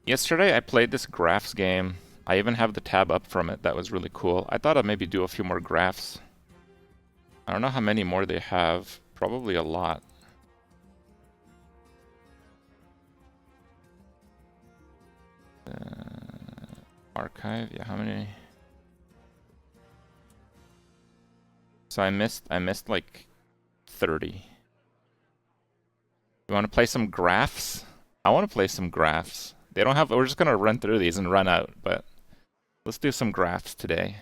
Yesterday I played this graphs game. I even have the tab up from it. That was really cool. I thought I'd maybe do a few more graphs. I don't know how many more they have. Probably a lot. Archive, yeah, how many? So I missed like 30. You want to play some graphs? I want to play some graphs. They don't have, we're just gonna run through these and run out, but let's do some graphs today.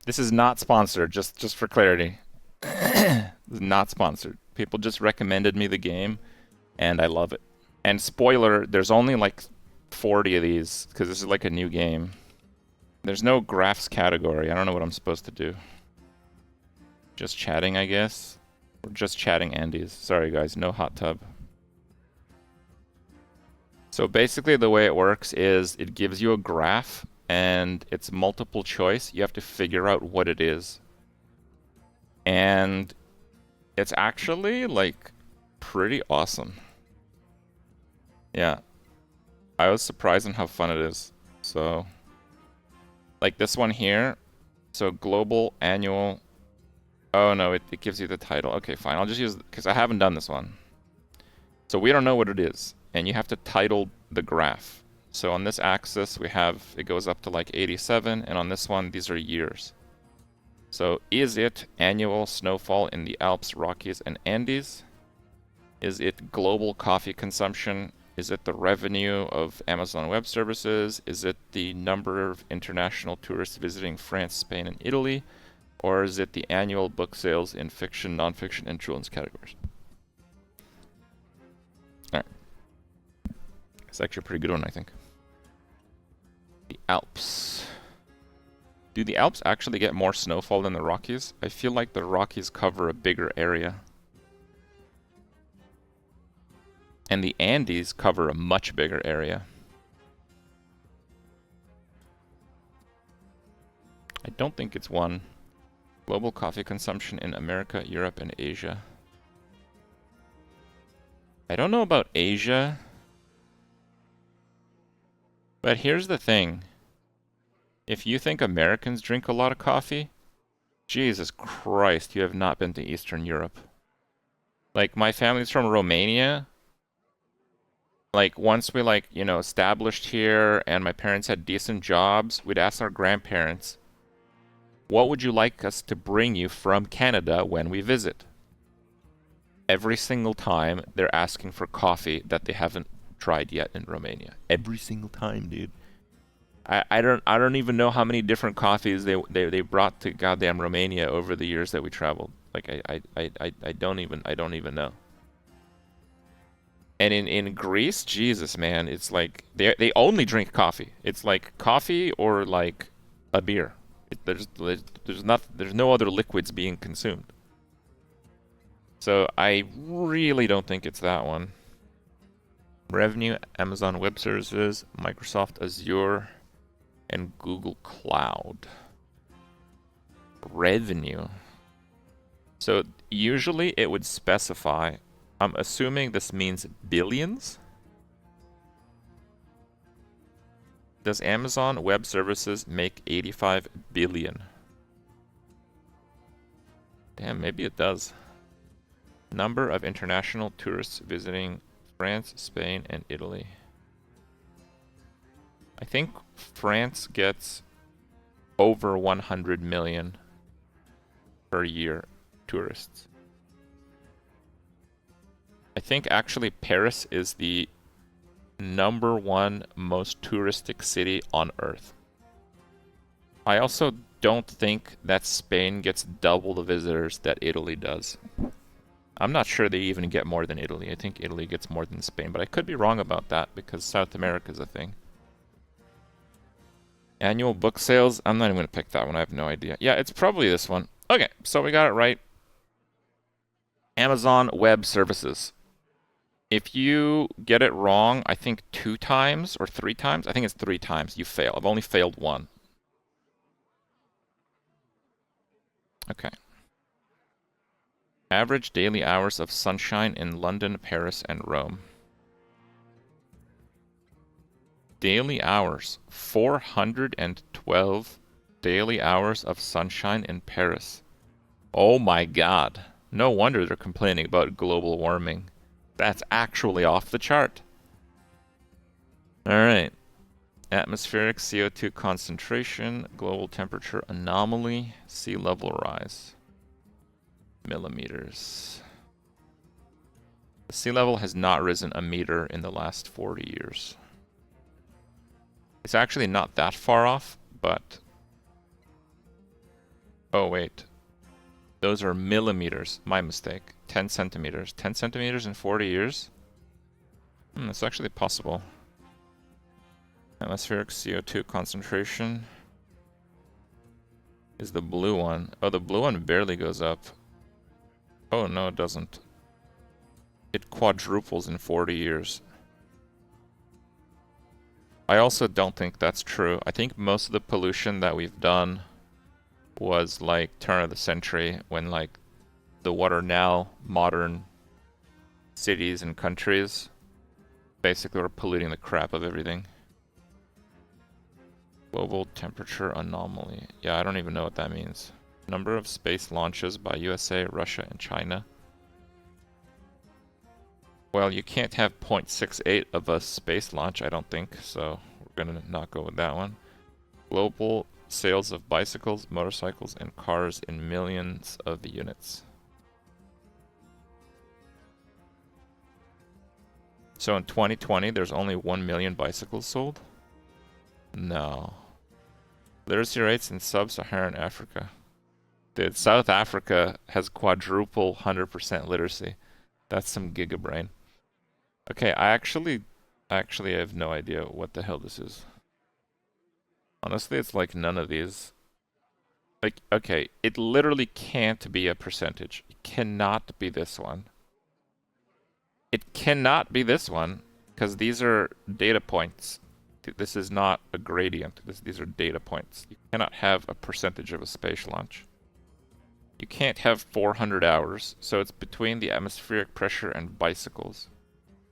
This is not sponsored, just for clarity. This is not sponsored. People just recommended me the game, and I love it. And spoiler, there's only like 40 of these, because this is like a new game. There's no graphs category. I don't know what I'm supposed to do. Just chatting, I guess. Or just chatting Andes. Sorry guys, no hot tub. So basically the way it works is it gives you a graph, and it's multiple choice. You have to figure out what it is. And it's actually like pretty awesome. Yeah. I was surprised on how fun it is. So like this one here. So global annual. Oh no, it gives you the title. Okay, fine. I'll just use, because I haven't done this one. So we don't know what it is. And you have to title the graph. So on this axis we have, it goes up to like 87, and on this one these are years. So is it annual snowfall in the Alps, Rockies, and Andes? Is it global coffee consumption? Is it the revenue of Amazon Web Services? Is it the number of international tourists visiting France, Spain, and Italy? Or is it the annual book sales in fiction, nonfiction, and children's categories? Alright. It's actually a pretty good one, I think. The Alps. Do the Alps actually get more snowfall than the Rockies? I feel like the Rockies cover a bigger area. And the Andes cover a much bigger area. I don't think it's one. Global coffee consumption in America, Europe, and Asia. I don't know about Asia. But here's the thing. If you think Americans drink a lot of coffee, Jesus Christ, you have not been to Eastern Europe. Like, my family's from Romania. Like, once we, like, you know, established here and my parents had decent jobs, we'd ask our grandparents, what would you like us to bring you from Canada when we visit? Every single time, they're asking for coffee that they haven't tried yet in Romania. Every single time, dude. I don't even know how many different coffees they brought to goddamn Romania over the years that we traveled. Like I don't even know. And in Greece, Jesus man, it's like they only drink coffee. It's like coffee or like a beer. There's no other liquids being consumed. So I really don't think it's that one. Revenue, Amazon Web Services, Microsoft Azure, and Google Cloud. Revenue. So usually it would specify, I'm assuming this means billions? Does Amazon Web Services make 85 billion? Damn, maybe it does. Number of international tourists visiting France, Spain, and Italy. I think France gets over 100 million per year tourists. I think actually Paris is the #1 most touristic city on Earth. I also don't think that Spain gets double the visitors that Italy does. I'm not sure they even get more than Italy. I think Italy gets more than Spain, but I could be wrong about that because South America is a thing. Annual book sales. I'm not even going to pick that one. I have no idea. Yeah, it's probably this one. Okay, so we got it right. Amazon Web Services. If you get it wrong, I think 2 times or 3 times. I think it's 3 times. You fail. I've only failed 1. Okay. Average daily hours of sunshine in London, Paris, and Rome. Daily hours. 412 daily hours of sunshine in Paris. Oh my god. No wonder they're complaining about global warming. That's actually off the chart. Alright. Atmospheric CO2 concentration, global temperature anomaly, sea level rise. Millimeters. The sea level has not risen a meter in the last 40 years. It's actually not that far off, but... Oh, wait. Those are millimeters. My mistake. 10 centimeters. 10 centimeters in 40 years? That's actually possible. Atmospheric CO2 concentration is the blue one. Oh, the blue one barely goes up. Oh, no, it doesn't. It quadruples in 40 years. I also don't think that's true. I think most of the pollution that we've done was like turn of the century when like the what are now modern cities and countries basically were polluting the crap of everything. Global temperature anomaly. Yeah, I don't even know what that means. Number of space launches by USA, Russia, and China. Well, you can't have 0.68 of a space launch, I don't think, so we're gonna not go with that one. Global sales of bicycles, motorcycles, and cars in millions of units. So in 2020, there's only 1 million bicycles sold? No. Literacy rates in sub-Saharan Africa. Dude, South Africa has quadruple 100% literacy. That's some gigabrain. Okay, I actually have no idea what the hell this is. Honestly, it's like none of these. Like, okay, it literally can't be a percentage. It cannot be this one. It cannot be this one, because these are data points. This is not a gradient. These are data points. You cannot have a percentage of a space launch. You can't have 400 hours, so it's between the atmospheric pressure and bicycles.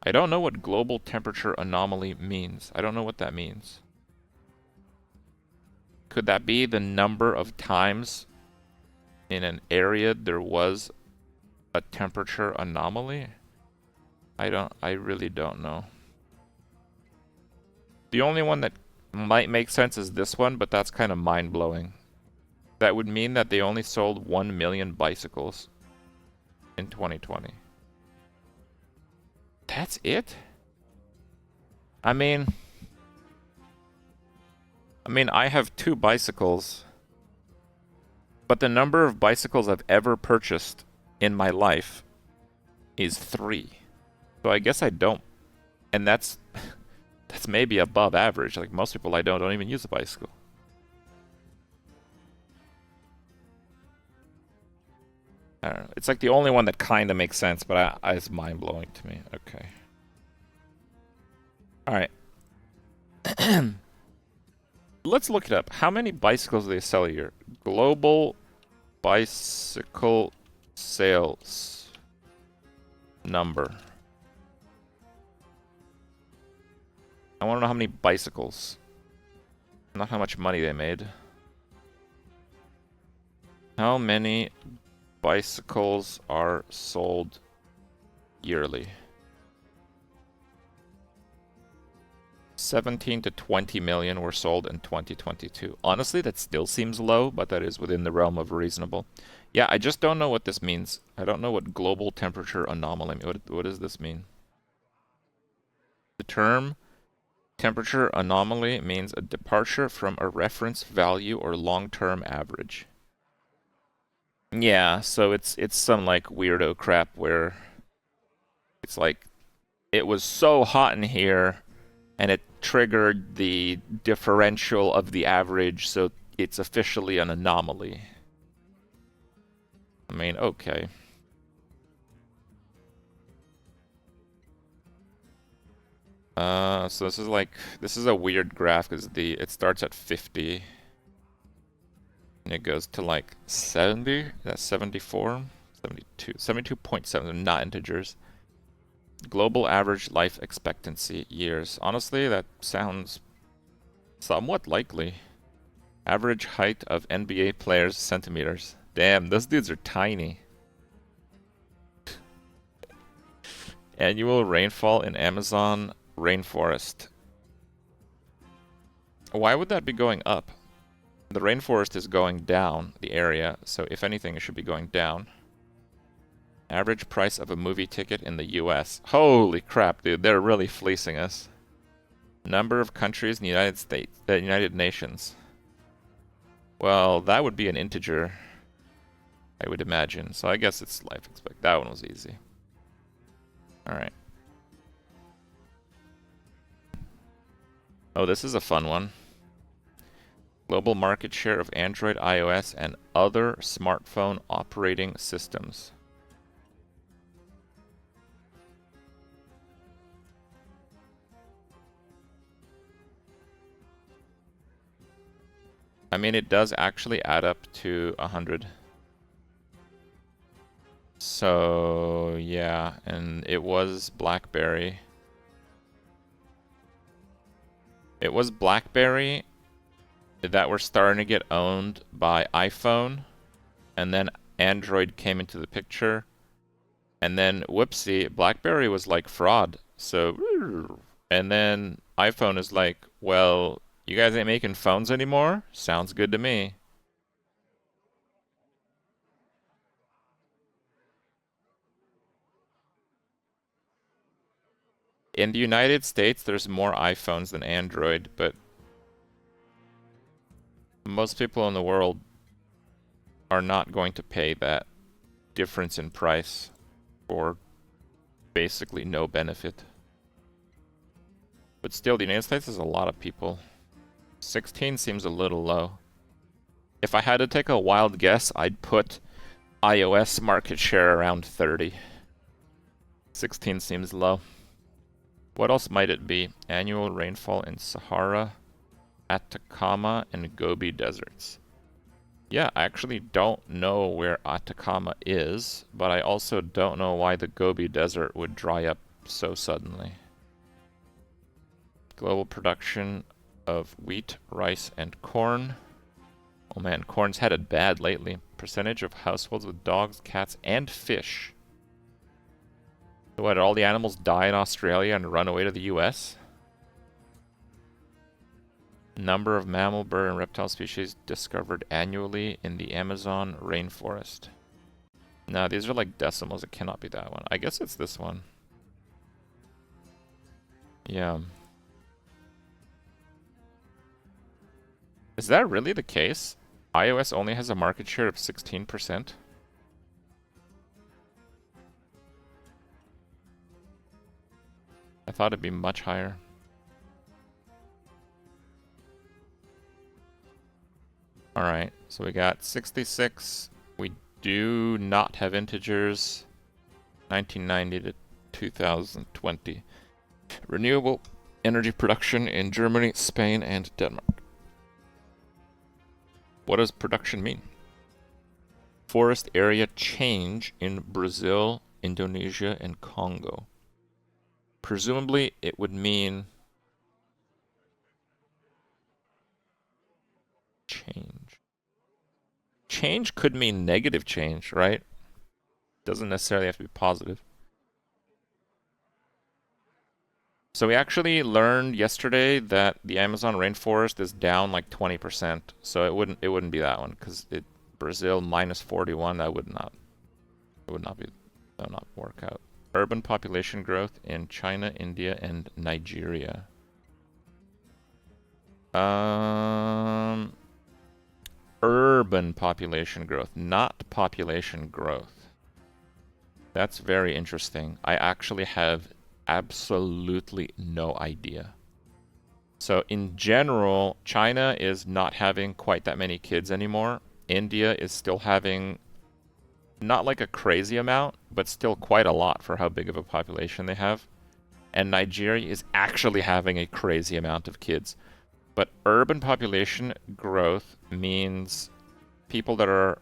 I don't know what global temperature anomaly means. I don't know what that means. Could that be the number of times in an area there was a temperature anomaly? I really don't know. The only one that might make sense is this one, but that's kind of mind-blowing. That would mean that they only sold 1 million bicycles in 2020. That's it? I mean, I have 2 bicycles, but the number of bicycles I've ever purchased in my life is 3. So I guess I don't, and that's maybe above average. Like most people I don't even use a bicycle. I don't know. It's like the only one that kind of makes sense, but it's mind-blowing to me. Okay. Alright. Let's look it up. How many bicycles do they sell a year? Global bicycle sales number. I want to know how many bicycles. Not how much money they made. How many bicycles are sold yearly? 17 to 20 million were sold in 2022. Honestly, that still seems low, but that is within the realm of reasonable. Yeah, I just don't know what this means. I don't know what global temperature anomaly means. What does this mean? The term temperature anomaly means a departure from a reference value or long-term average. Yeah, so it's some like weirdo crap where it's like it was so hot in here and it triggered the differential of the average, so it's officially an anomaly. I mean, okay. So this is a weird graph because it starts at 50 and it goes to like 70. That's 74, 72, 72.7, not integers. Global average life expectancy years. Honestly, that sounds somewhat likely. Average height of NBA players centimeters. Damn, those dudes are tiny. Annual rainfall in Amazon rainforest. Why would that be going up? The rainforest is going down, the area, so if anything, it should be going down. Average price of a movie ticket in the US. Holy crap, dude, they're really fleecing us. Number of countries in the United States, the United Nations. Well, that would be an integer, I would imagine. So I guess it's life expect. That one was easy. Alright. Oh, this is a fun one. Global market share of Android, iOS, and other smartphone operating systems. I mean, it does actually add up to 100. So, yeah, and it was BlackBerry. It was BlackBerry that were starting to get owned by iPhone, and then Android came into the picture, and then whoopsie, BlackBerry was like fraud. So, and then iPhone is like, well, you guys ain't making phones anymore? Sounds good to me. In the United States, there's more iPhones than Android, but most people in the world are not going to pay that difference in price for basically no benefit. But still, the United States is a lot of people. 16 seems a little low. If I had to take a wild guess, I'd put iOS market share around 30. 16 seems low. What else might it be? Annual rainfall in Sahara, Atacama, and Gobi deserts. Yeah, I actually don't know where Atacama is, but I also don't know why the Gobi desert would dry up so suddenly. Global production of wheat, rice, and corn. Oh man, corn's had it bad lately. Percentage of households with dogs, cats, and fish. So what, did all the animals die in Australia and run away to the US? Number of mammal, bird, and reptile species discovered annually in the Amazon rainforest. No, these are like decimals. It cannot be that one. I guess it's this one. Yeah. Is that really the case? iOS only has a market share of 16%? I thought it'd be much higher. Alright, so we got 66. We do not have integers. 1990 to 2020. Renewable energy production in Germany, Spain, and Denmark. What does production mean? Forest area change in Brazil, Indonesia, and Congo. Presumably, it would mean change. Change could mean negative change, right? Doesn't necessarily have to be positive. So we actually learned yesterday that the Amazon rainforest is down like 20%. So it wouldn't be that one, because Brazil minus 41, that would not work out. Urban population growth in China, India, and Nigeria. Urban population growth, not population growth. That's very interesting. I actually have absolutely no idea. So in general, China is not having quite that many kids anymore. India is still having not like a crazy amount, but still quite a lot for how big of a population they have. And Nigeria is actually having a crazy amount of kids. But urban population growth means people that are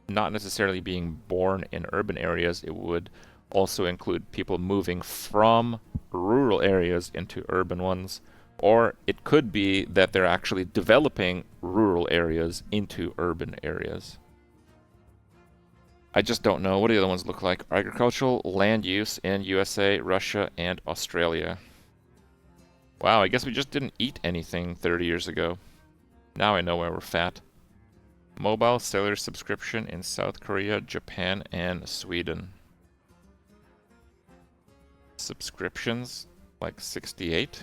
not necessarily being born in urban areas. It would also include people moving from rural areas into urban ones, or it could be that they're actually developing rural areas into urban areas. I just don't know. What do the other ones look like? Agricultural land use in USA, Russia, and Australia. Wow, I guess we just didn't eat anything 30 years ago. Now I know why we're fat. Mobile cellular subscription in South Korea, Japan, and Sweden. Subscriptions, like 68?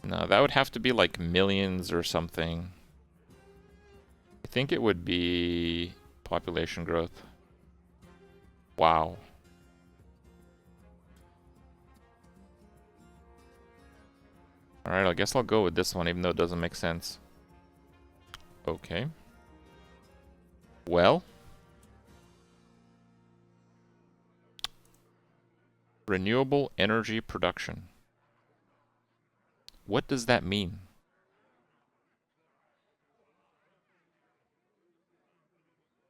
No, that would have to be like millions or something. I think it would be population growth. Wow. Alright, I guess I'll go with this one, even though it doesn't make sense. Okay. Well. Renewable energy production. What does that mean?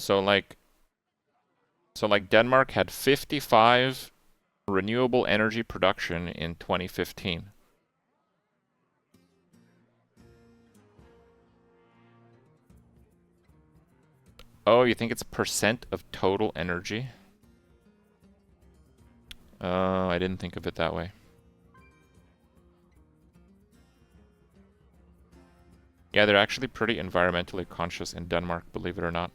So like Denmark had 55 renewable energy production in 2015. Oh, you think it's percent of total energy? I didn't think of it that way. Yeah, they're actually pretty environmentally conscious in Denmark, believe it or not.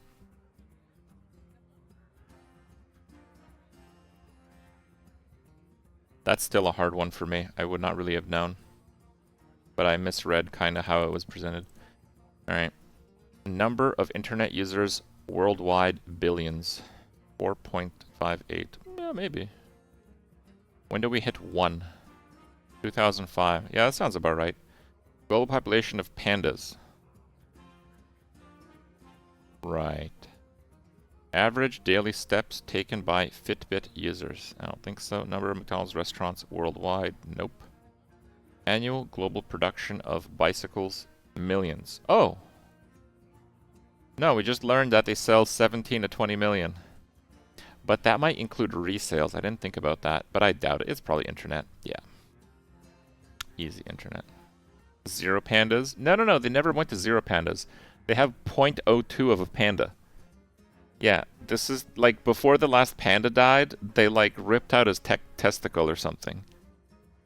That's still a hard one for me. I would not really have known. But I misread kind of how it was presented. Alright. Number of internet users worldwide, billions. 4.58. Yeah, maybe. When do we hit 1? 2005. Yeah, that sounds about right. Global population of pandas. Right. Average daily steps taken by Fitbit users. I don't think so. Number of McDonald's restaurants worldwide. Nope. Annual global production of bicycles. Millions. Oh! No, we just learned that they sell 17 to 20 million. But that might include resales. I didn't think about that, but I doubt it. It's probably internet. Yeah. Easy internet. Zero pandas? No. They never went to zero pandas. They have 0.02 of a panda. Yeah, this is like before the last panda died, they like ripped out his testicle or something.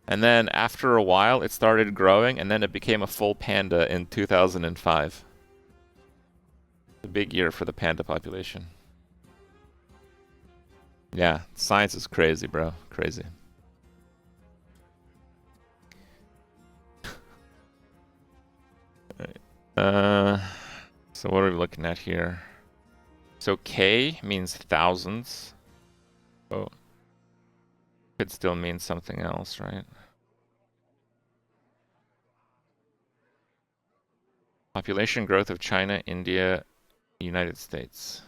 And then after a while, it started growing, and then it became a full panda in 2005. A big year for the panda population. Yeah, science is crazy, bro. Crazy. So what are we looking at here? So K means thousands. Oh. Could still mean something else, right? Population growth of China, India, United States.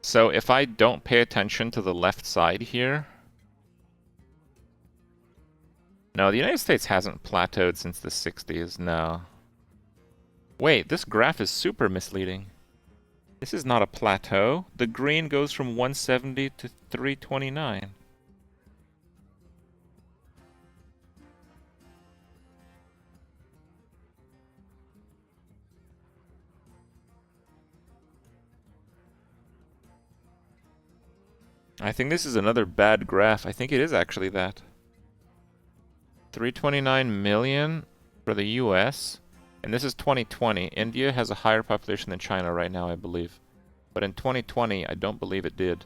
So if I don't pay attention to the left side here... No, the United States hasn't plateaued since the 60s, no. Wait, this graph is super misleading. This is not a plateau. The green goes from 170 to 329. I think this is another bad graph. I think it is actually that. 329 million for the US. And this is 2020. India has a higher population than China right now, I believe. But in 2020, I don't believe it did.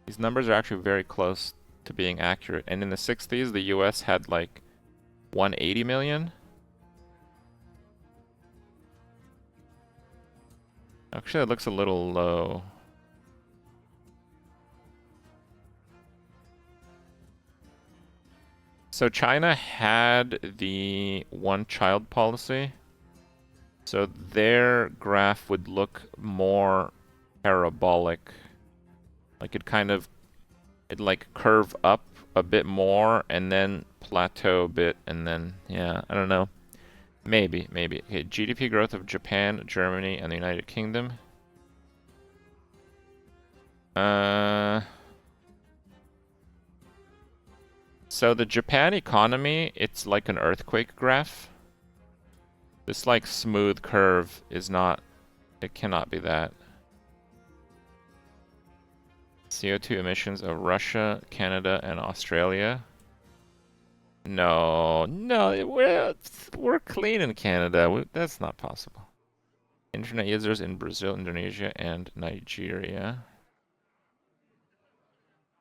These numbers are actually very close to being accurate. And in the 60s, the US had like 180 million. Actually, it looks a little low. So China had the one-child policy. So their graph would look more parabolic. Like it it like curve up a bit more and then plateau a bit and then, yeah, I don't know. Maybe. Okay, GDP growth of Japan, Germany, and the United Kingdom. So the Japan economy, it's like an earthquake graph. This like smooth curve is not, it cannot be that. CO2 emissions of Russia, Canada, and Australia. No, we're clean in Canada. That's not possible. Internet users in Brazil, Indonesia, and Nigeria.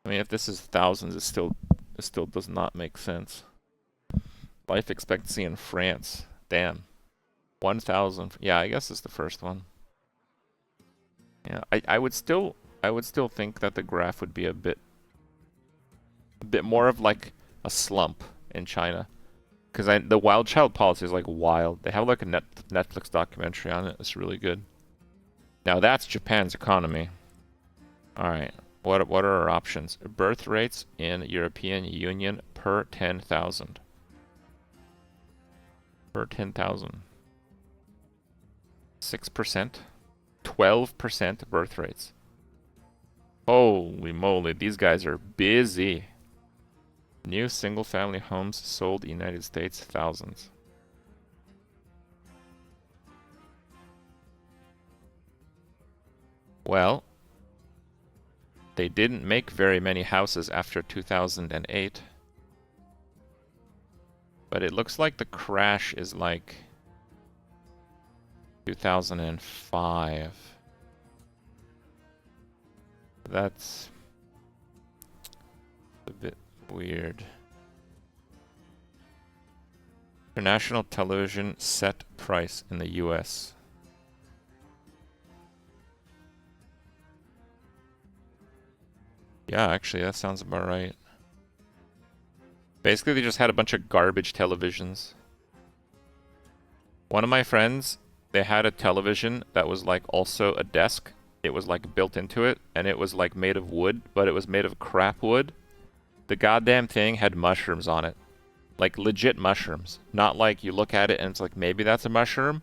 I mean, if this is thousands, it still does not make sense. Life expectancy in France. Damn. 1,000. Yeah, I guess it's the first one. Yeah, I would still think that the graph would be a bit more of like a slump in China. Because the wild child policy is like wild. They have like a Netflix documentary on it. It's really good. Now that's Japan's economy. Alright. What are our options? Birth rates in European Union per 10,000. Per 10,000. 6%. 12% birth rates. Holy moly, these guys are busy. New single-family homes sold in the United States, thousands. Well, they didn't make very many houses after 2008. But it looks like the crash is like 2005. That's a bit weird. International television set price in the US. Yeah, actually, that sounds about right. Basically, they just had a bunch of garbage televisions. One of my friends, they had a television that was like also a desk. It was like built into it, and it was like made of wood, but it was made of crap wood. The goddamn thing had mushrooms on it. Like legit mushrooms. Not like you look at it and it's like, maybe that's a mushroom.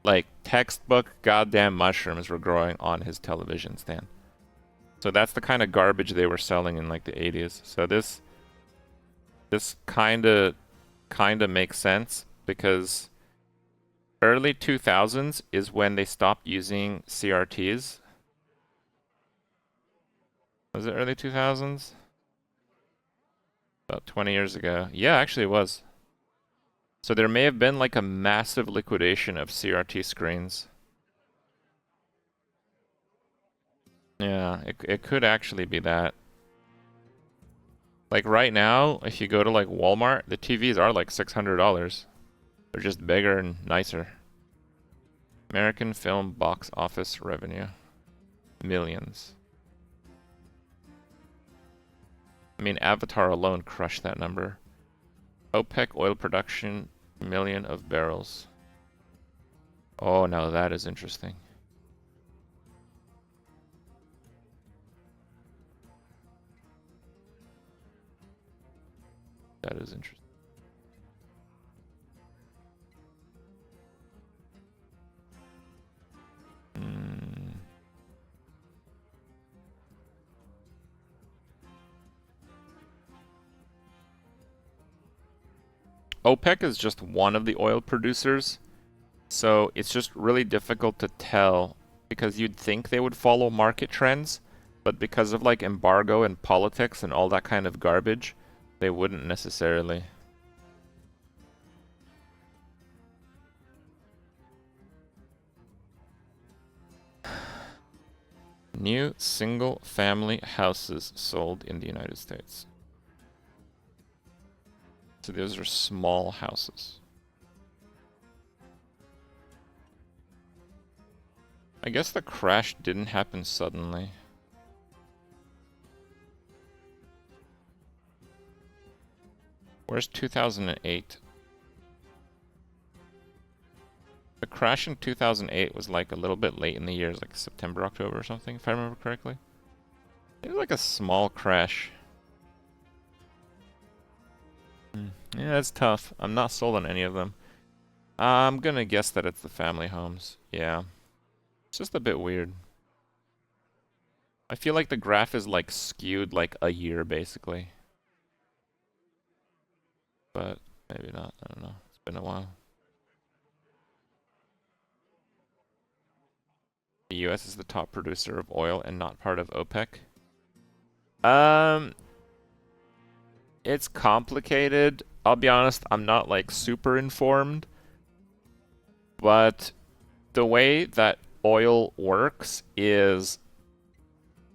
Like textbook goddamn mushrooms were growing on his television stand. So that's the kind of garbage they were selling in like the 80s. So this kinda makes sense because early 2000s is when they stopped using CRTs. Was it early 2000s? About 20 years ago. Yeah, actually it was. So there may have been like a massive liquidation of CRT screens. Yeah, it could actually be that. Like right now, if you go to like Walmart, the TVs are like $600. They're just bigger and nicer. American film box office revenue. Millions. I mean, Avatar alone crushed that number. OPEC oil production, million of barrels. Oh, now that is interesting. That is interesting. OPEC is just one of the oil producers, so it's just really difficult to tell because you'd think they would follow market trends, but because of like embargo and politics and all that kind of garbage, they wouldn't necessarily. New single-family houses sold in the United States. So those are small houses. I guess the crash didn't happen suddenly. Where's 2008? The crash in 2008 was like a little bit late in the year, like September, October or something, if I remember correctly. It was like a small crash. Yeah, it's tough. I'm not sold on any of them. I'm gonna guess that it's the family homes. Yeah. It's just a bit weird. I feel like the graph is like skewed like a year basically. But maybe not. I don't know. It's been a while. The US is the top producer of oil and not part of OPEC. Um, it's complicated. I'll be honest, I'm not like super informed. But the way that oil works is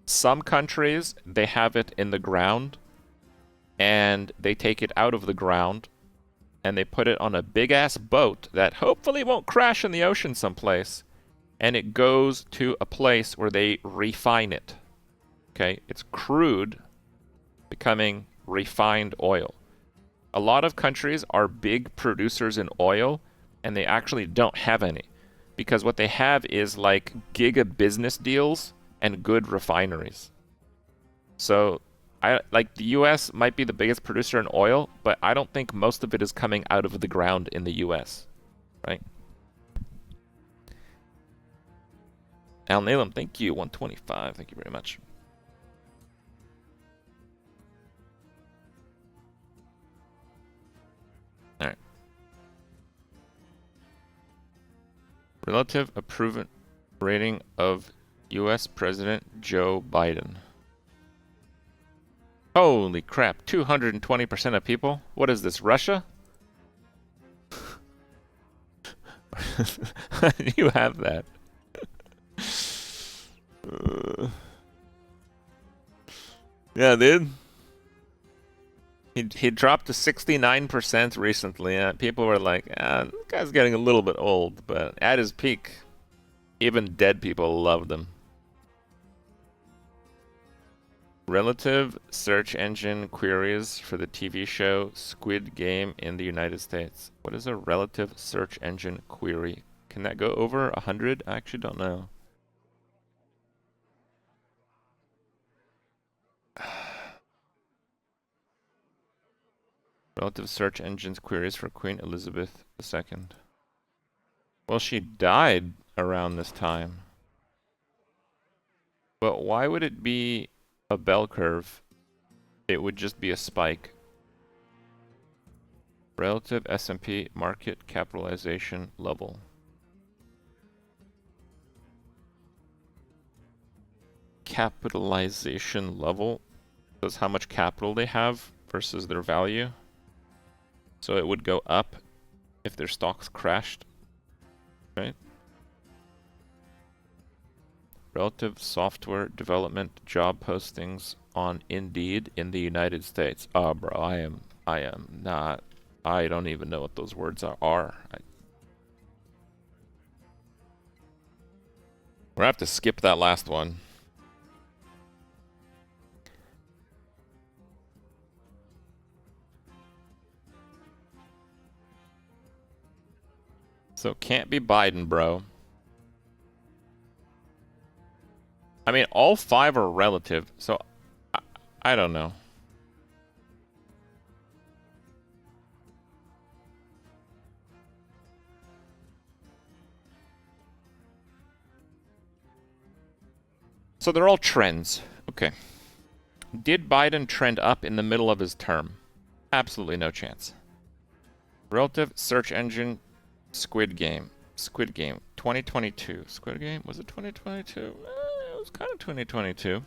some countries, they have it in the ground and they take it out of the ground and they put it on a big ass boat that hopefully won't crash in the ocean someplace, and it goes to a place where they refine it. Okay, it's crude becoming refined oil. A lot of countries are big producers in oil and they actually don't have any, because what they have is like giga business deals and good refineries. So like the US might be the biggest producer in oil, but I don't think most of it is coming out of the ground in the US, right? Al Nalem, thank you. 125. Thank you very much. All right. Relative approval rating of US President Joe Biden. Holy crap, 220% of people? What is this, Russia? You have that. Yeah, dude. He dropped to 69% recently. People were like, this guy's getting a little bit old, but at his peak, even dead people loved him. Relative search engine queries for the TV show Squid Game in the United States. What is a relative search engine query? Can that go over 100? I actually don't know. Relative search engines queries for Queen Elizabeth II. Well, she died around this time. But why would it be a bell curve? It would just be a spike. Relative S&P market capitalization level. Capitalization level is how much capital they have versus their value. So it would go up if their stocks crashed, right? Relative software development job postings on Indeed in the United States. Oh, bro, I am not. I don't even know what those words are. We're gonna have to skip that last one. So can't be Biden, bro. I mean, all 5 are relative, so I don't know. So they're all trends. Okay. Did Biden trend up in the middle of his term? Absolutely no chance. Relative search engine Squid Game. Squid Game 2022. Squid Game? Was it 2022? It was kind of 2022.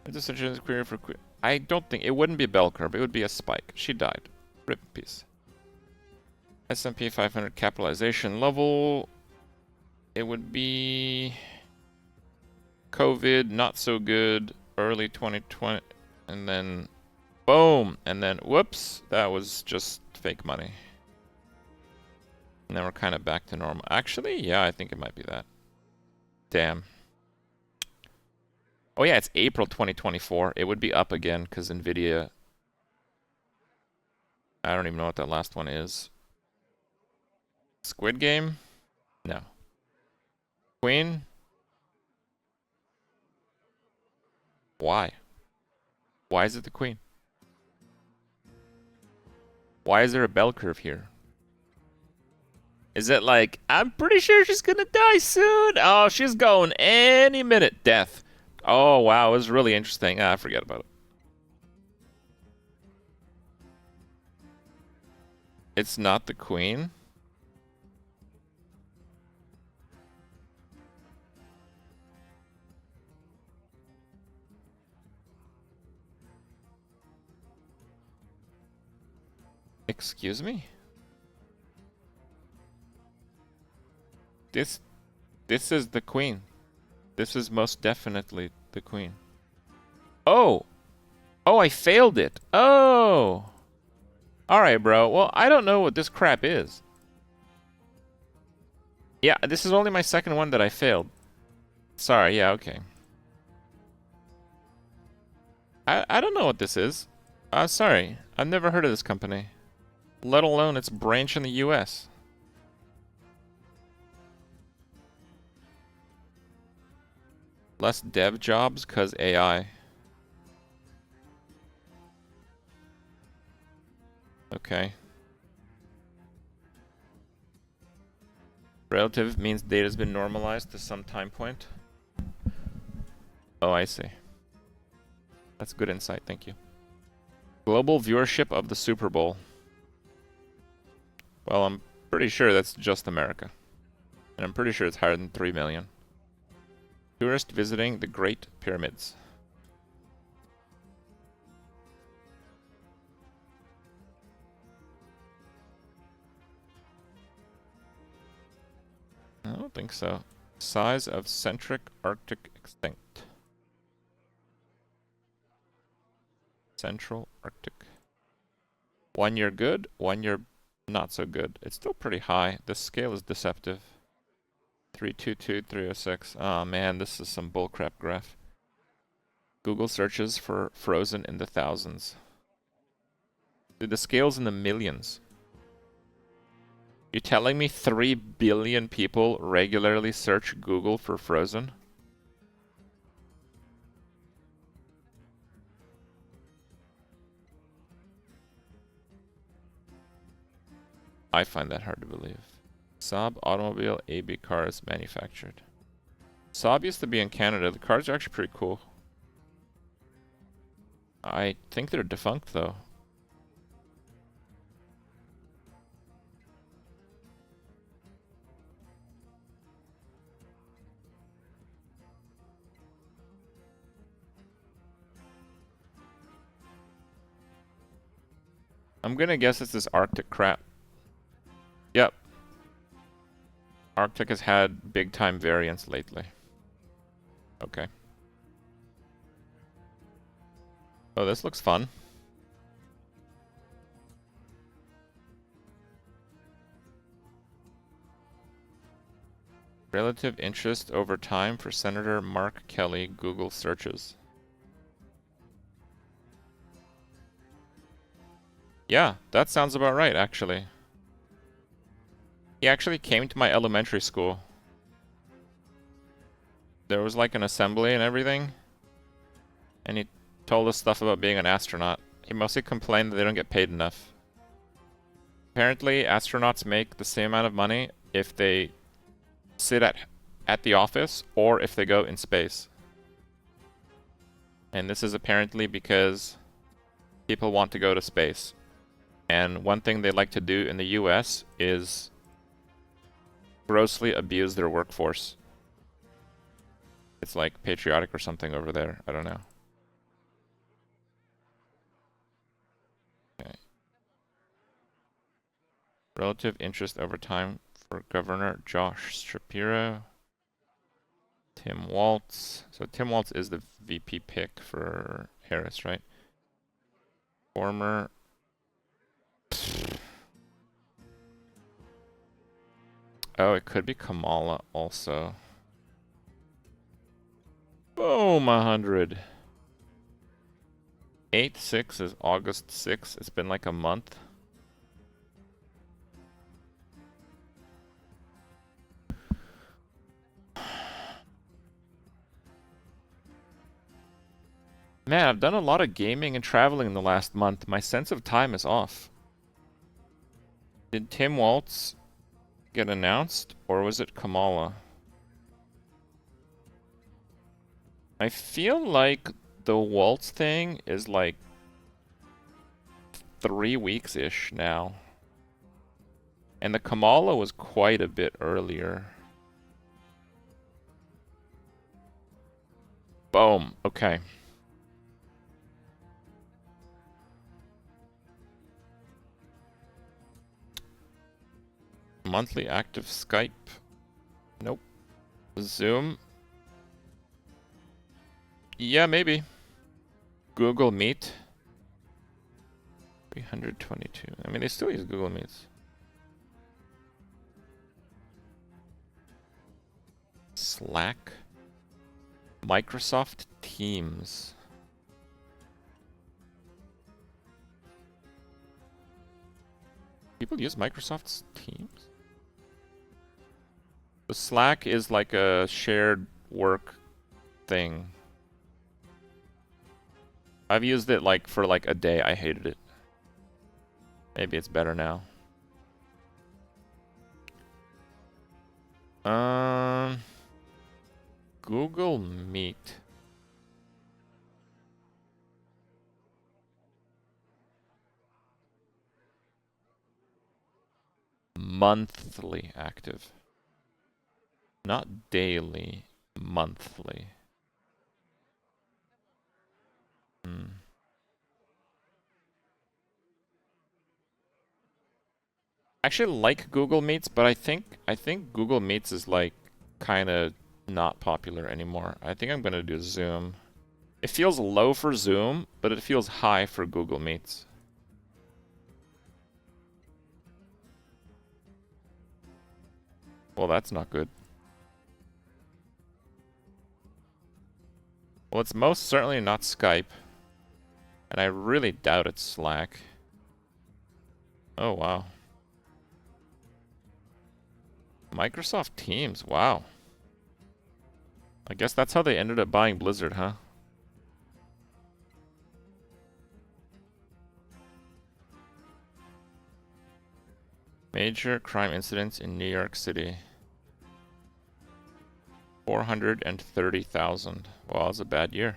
It's a search engine query for I don't think it wouldn't be a bell curve. It would be a spike. She died. Rip in peace. S&P 500 capitalization level. It would be COVID, not so good, early 2020, and then boom, and then whoops, that was just fake money. And then we're kind of back to normal. Actually, yeah, I think it might be that. Damn. Oh yeah, it's April 2024. It would be up again because Nvidia. I don't even know what that last one is. Squid Game? No. Queen? Why? Why is it the Queen? Why is there a bell curve here? Is it like, I'm pretty sure she's gonna die soon? Oh, she's going any minute. Death. Oh, wow, it was really interesting. Ah, forget about it. It's not the queen? Excuse me? This is the queen. This is most definitely the queen. Oh! Oh, I failed it. Oh! Alright, bro. Well, I don't know what this crap is. Yeah, this is only my second one that I failed. Sorry, yeah, okay. I don't know what this is. Sorry. I've never heard of this company. Let alone its branch in the US. Less dev jobs, cause AI. Okay. Relative means data's been normalized to some time point. Oh, I see. That's good insight, thank you. Global viewership of the Super Bowl. Well, I'm pretty sure that's just America. And I'm pretty sure it's higher than 3 million. Tourist visiting the Great Pyramids. I don't think so. Size of centric Arctic extinct. Central Arctic. 1 year good, 1 year not so good. It's still pretty high. The scale is deceptive. 322, 306. Oh man, this is some bullcrap graph. Google searches for Frozen in the thousands. Dude, the scale's in the millions. You're telling me 3 billion people regularly search Google for Frozen? I find that hard to believe. Saab automobile AB cars manufactured. Saab used to be in Canada. The cars are actually pretty cool. I think they're defunct though. I'm gonna guess it's this Arctic crap. Yep. Arctic has had big time variance lately. Okay. Oh, this looks fun. Relative interest over time for Senator Mark Kelly Google searches. Yeah, that sounds about right, actually. He actually came to my elementary school. There was like an assembly and everything. And he told us stuff about being an astronaut. He mostly complained that they don't get paid enough. Apparently, astronauts make the same amount of money if they sit at the office or if they go in space. And this is apparently because people want to go to space. And one thing they like to do in the US is grossly abuse their workforce. It's like patriotic or something over there. I don't know. Okay. Relative interest over time for Governor Josh Shapiro. Tim Walz. So Tim Walz is the VP pick for Harris, right? Former... Oh, it could be Kamala also. Boom, 100. 8/6 is August 6th. It's been like a month. Man, I've done a lot of gaming and traveling in the last month. My sense of time is off. Did Tim Waltz get announced, or was it Kamala? I feel like the Waltz thing is like 3 weeks-ish now. And the Kamala was quite a bit earlier. Boom. Okay. Monthly active Skype. Nope. Zoom. Yeah, maybe. Google Meet. 322. I mean, they still use Google Meets. Slack. Microsoft Teams. People use Microsoft's Teams? The Slack is like a shared work thing. I've used it like for like a day. I hated it. Maybe it's better now. Google Meet. Monthly active. Not daily, monthly. I actually like Google Meets, but I think Google Meets is like kind of not popular anymore. I think I'm gonna do Zoom. It feels low for Zoom, but it feels high for Google Meets. Well, that's not good. Well, it's most certainly not Skype. And I really doubt it's Slack. Oh, wow. Microsoft Teams, wow. I guess that's how they ended up buying Blizzard, huh? Major crime incidents in New York City. 430,000. Well, that was a bad year.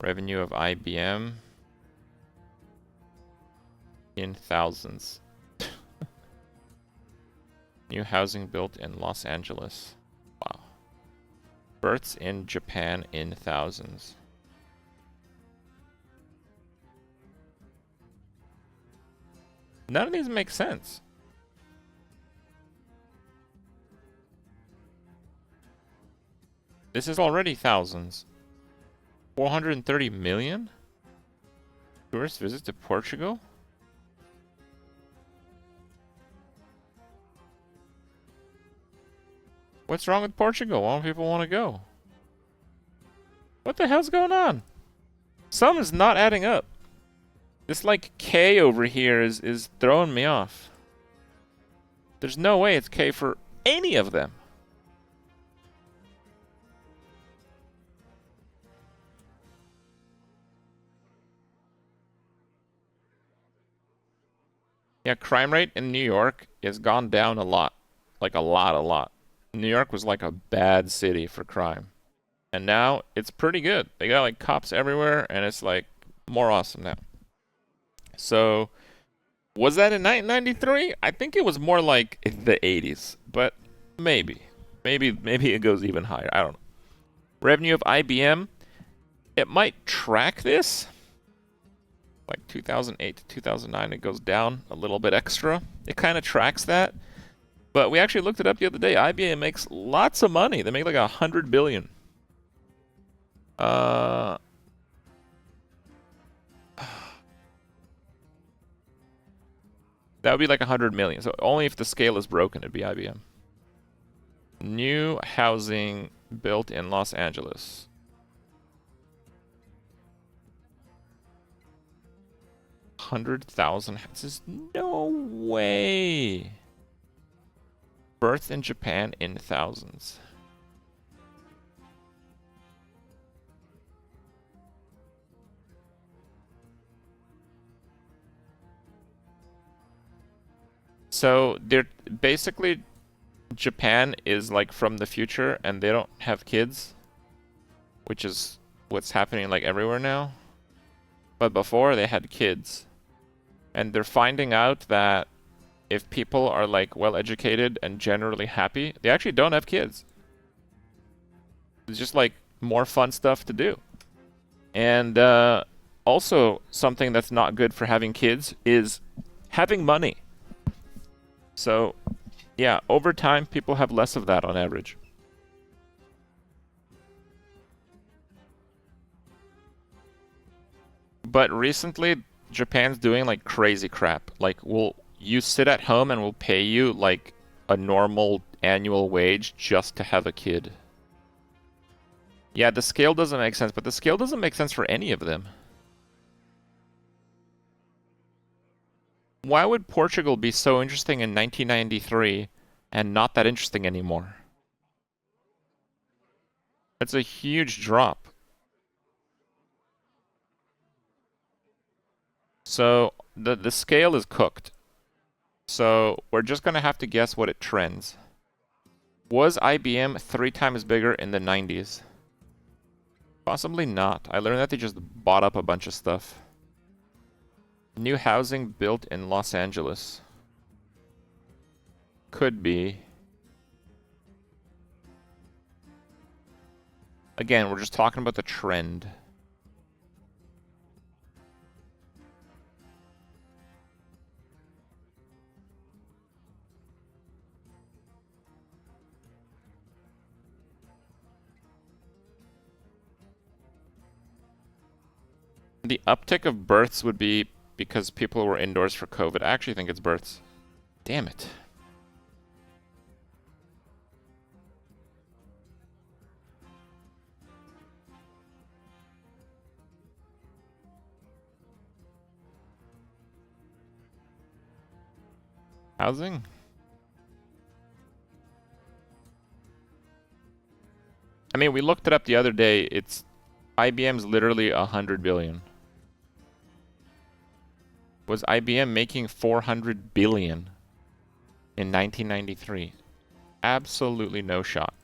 Revenue of IBM in thousands. New housing built in Los Angeles. Wow. Births in Japan in thousands. None of these make sense. This is already thousands. 430 million? Tourist visits to Portugal? What's wrong with Portugal? Why don't people want to go? What the hell's going on? Some is not adding up. This like K over here is throwing me off. There's no way it's K for any of them. Yeah, crime rate in New York has gone down a lot. Like a lot. New York was like a bad city for crime. And now it's pretty good. They got like cops everywhere and it's like more awesome now. So, was that in 1993? I think it was more like the 80s, but maybe it goes even higher. I don't know. Revenue of IBM, it might track this. Like 2008 to 2009, it goes down a little bit extra. It kind of tracks that. But we actually looked it up the other day. IBM makes lots of money. They make like 100 billion. That would be like 100 million. So only if the scale is broken, it'd be IBM. New housing built in Los Angeles. 100,000. This is no way. Birth in Japan in thousands. So they're basically Japan is like from the future and they don't have kids, which is what's happening like everywhere now. But before they had kids. And they're finding out that if people are like well educated and generally happy, they actually don't have kids. It's just like more fun stuff to do. And also something that's not good for having kids is having money. So yeah, over time people have less of that on average. But recently Japan's doing like crazy crap. Like you sit at home and we'll pay you like a normal annual wage just to have a kid. Yeah, the scale doesn't make sense, but the scale doesn't make sense for any of them. Why would Portugal be so interesting in 1993 and not that interesting anymore? That's a huge drop. So the scale is cooked. So we're just gonna have to guess what it trends. Was IBM 3 times bigger in the 90s? Possibly not. I learned that they just bought up a bunch of stuff. New housing built in Los Angeles. Could be. Again, we're just talking about the trend. The uptick of births would be because people were indoors for COVID. I actually think it's births. Damn it. Housing? I mean, we looked it up the other day. It's IBM's literally 100 billion. Was IBM making 400 billion in 1993? Absolutely no shot.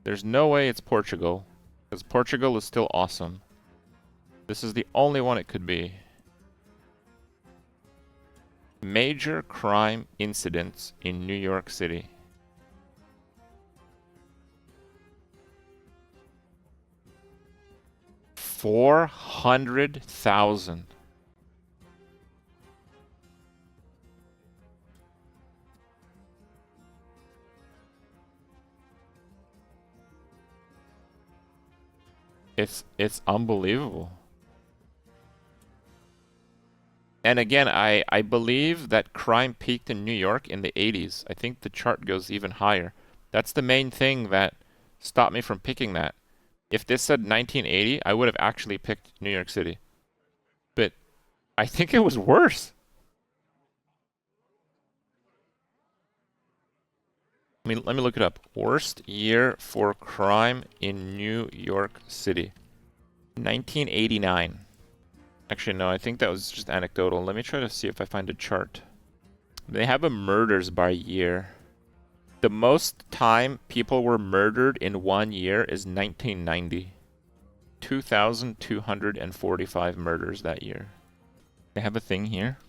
There's no way it's Portugal, because Portugal is still awesome. This is the only one it could be. Major crime incidents in New York City. $400,000. It's unbelievable. And again, I believe that crime peaked in New York in the 80s. I think the chart goes even higher. That's the main thing that stopped me from picking that. If this said 1980, I would have actually picked New York City. But I think it was worse. Let me look it up. Worst year for crime in New York City. 1989. Actually, no, I think that was just anecdotal. Let me try to see if I find a chart. They have a murders by year. The most time people were murdered in 1 year is 1990. 2,245 murders that year. They have a thing here.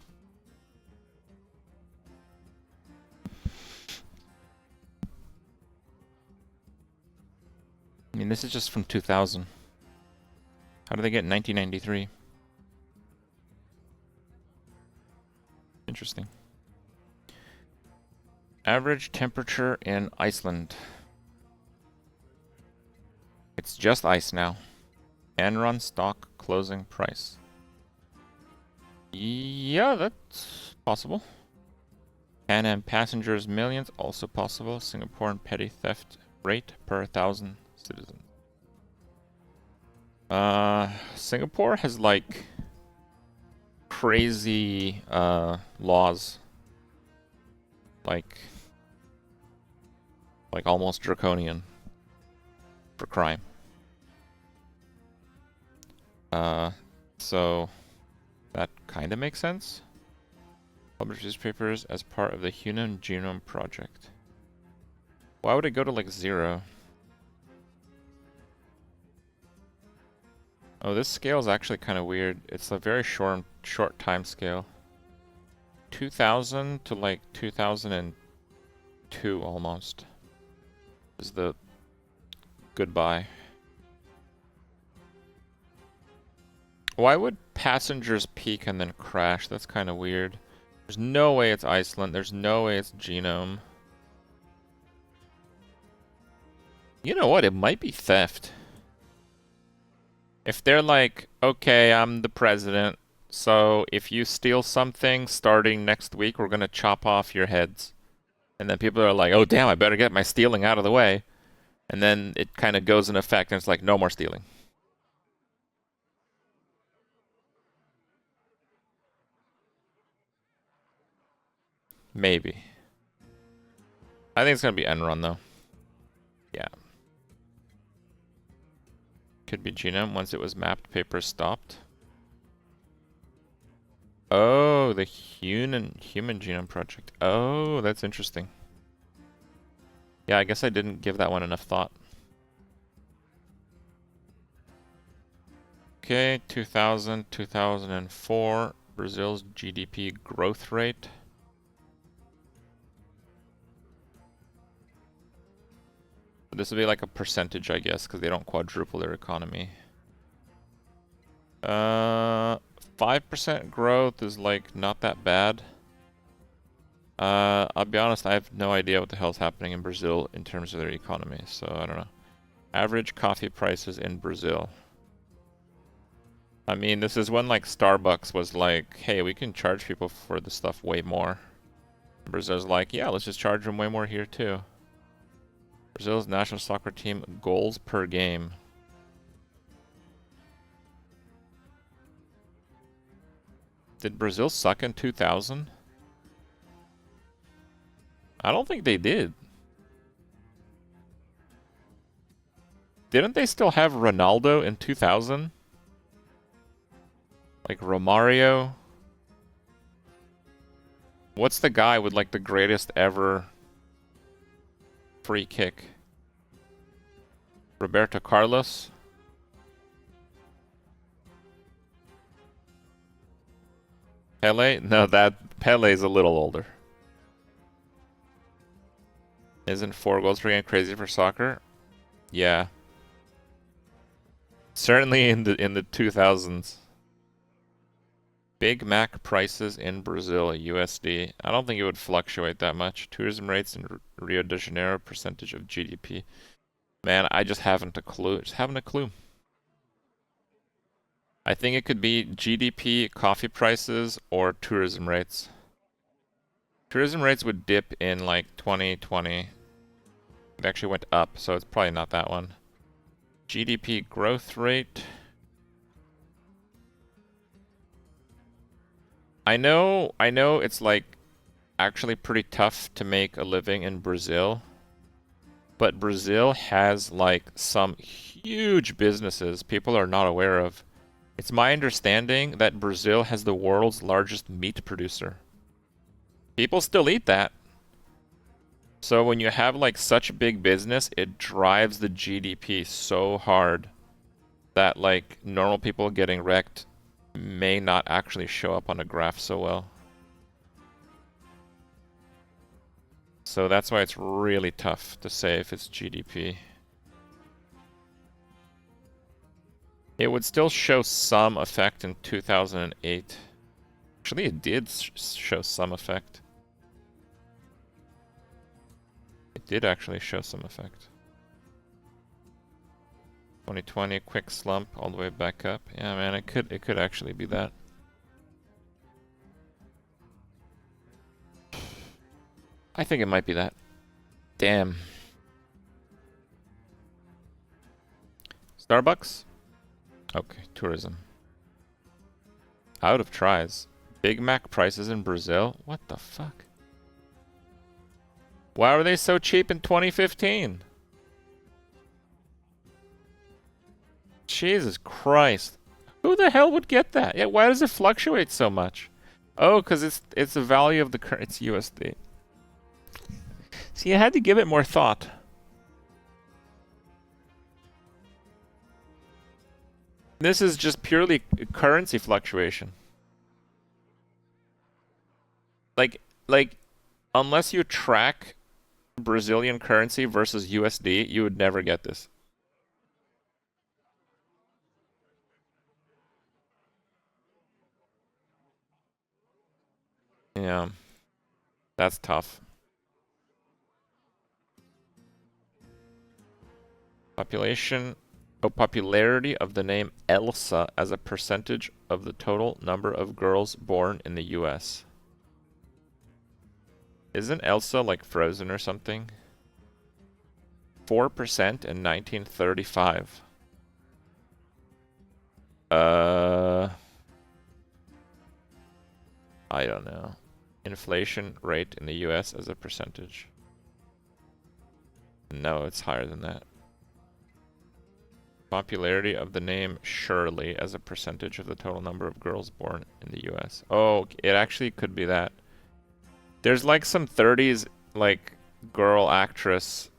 I mean, this is just from 2000. How do they get 1993? Interesting. Average temperature in Iceland. It's just ice now. Enron stock closing price. Yeah, that's possible. Pan Am passengers millions, also possible. Singaporean petty theft rate per 1,000 citizens. Singapore has like crazy laws. Like almost draconian for crime. So that kind of makes sense. Published newspapers as part of the Human Genome Project. Why would it go to like 0? Oh, this scale is actually kind of weird. It's a very short time scale. 2000 to like 2002 almost is the goodbye. Why would passengers peak and then crash? That's kind of weird. There's no way it's Iceland. There's no way it's Genome. You know what? It might be theft. If they're like, okay, I'm the president, so if you steal something starting next week, we're gonna chop off your heads. And then people are like, oh damn, I better get my stealing out of the way. And then it kind of goes in effect and it's like, no more stealing. Maybe. I think it's gonna be Enron though. Yeah. Could be Genome. Once it was mapped, papers stopped. Oh, the Human Genome Project. Oh, that's interesting. Yeah, I guess I didn't give that one enough thought. Okay, 2000, 2004, Brazil's GDP growth rate. This would be like a percentage, I guess, because they don't quadruple their economy. 5% growth is like not that bad. I'll be honest, I have no idea what the hell's happening in Brazil in terms of their economy, so I don't know. Average coffee prices in Brazil. I mean, this is when like Starbucks was like, hey, we can charge people for this stuff way more. Brazil's like, yeah, let's just charge them way more here too. Brazil's national soccer team goals per game. Did Brazil suck in 2000? I don't think they did. Didn't they still have Ronaldo in 2000? Like Romario? What's the guy with like the greatest ever free kick? Roberto Carlos? Pele? No, that Pele's a little older. Isn't 4 goals per game crazy for soccer? Yeah. Certainly in the 2000s. Big Mac prices in Brazil, USD. I don't think it would fluctuate that much. Tourism rates in Rio de Janeiro, percentage of GDP. Man, I just haven't a clue. Just haven't a clue. I think it could be GDP, coffee prices, or tourism rates. Tourism rates would dip in like 2020. It actually went up, so it's probably not that one. GDP growth rate. I know it's like actually pretty tough to make a living in Brazil. But Brazil has like some huge businesses people are not aware of. It's my understanding that Brazil has the world's largest meat producer. People still eat that. So when you have like such a big business, it drives the GDP so hard that like normal people getting wrecked may not actually show up on a graph so well. So that's why it's really tough to say if it's GDP. It would still show some effect in 2008. Actually, it did show some effect. It did actually show some effect. 2020, quick slump all the way back up. Yeah, man, it could actually be that. I think it might be that. Damn. Starbucks? Okay, tourism. Out of tries. Big Mac prices in Brazil? What the fuck? Why were they so cheap in 2015? Jesus Christ. Who the hell would get that? Yeah, why does it fluctuate so much? Oh, because it's the value of the current. It's USD. See, I had to give it more thought. This is just purely currency fluctuation. Like, unless you track Brazilian currency versus USD, you would never get this. Yeah, that's tough. Popularity of the name Elsa as a percentage of the total number of girls born in the US. Isn't Elsa like Frozen or something? 4% in 1935. I don't know. Inflation rate in the US as a percentage. No, it's higher than that. Popularity of the name Shirley as a percentage of the total number of girls born in the US. Oh, it actually could be that. There's like some 30s like girl actress.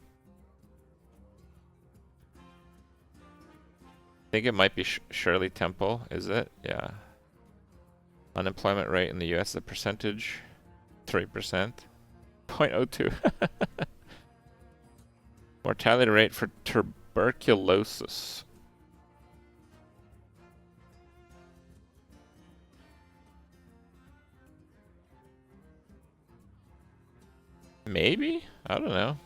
I think it might be Shirley Temple, is it? Yeah. Unemployment rate in the US, a percentage, 3%. 0.02. Mortality rate for tuberculosis. Maybe? I don't know.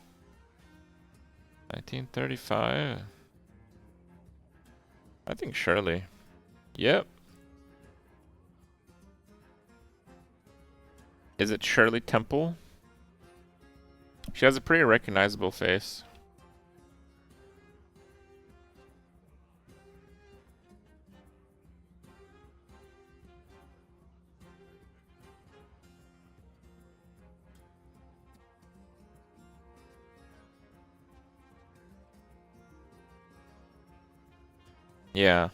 1935. I think Shirley. Yep. Is it Shirley Temple? She has a pretty recognizable face. Yeah.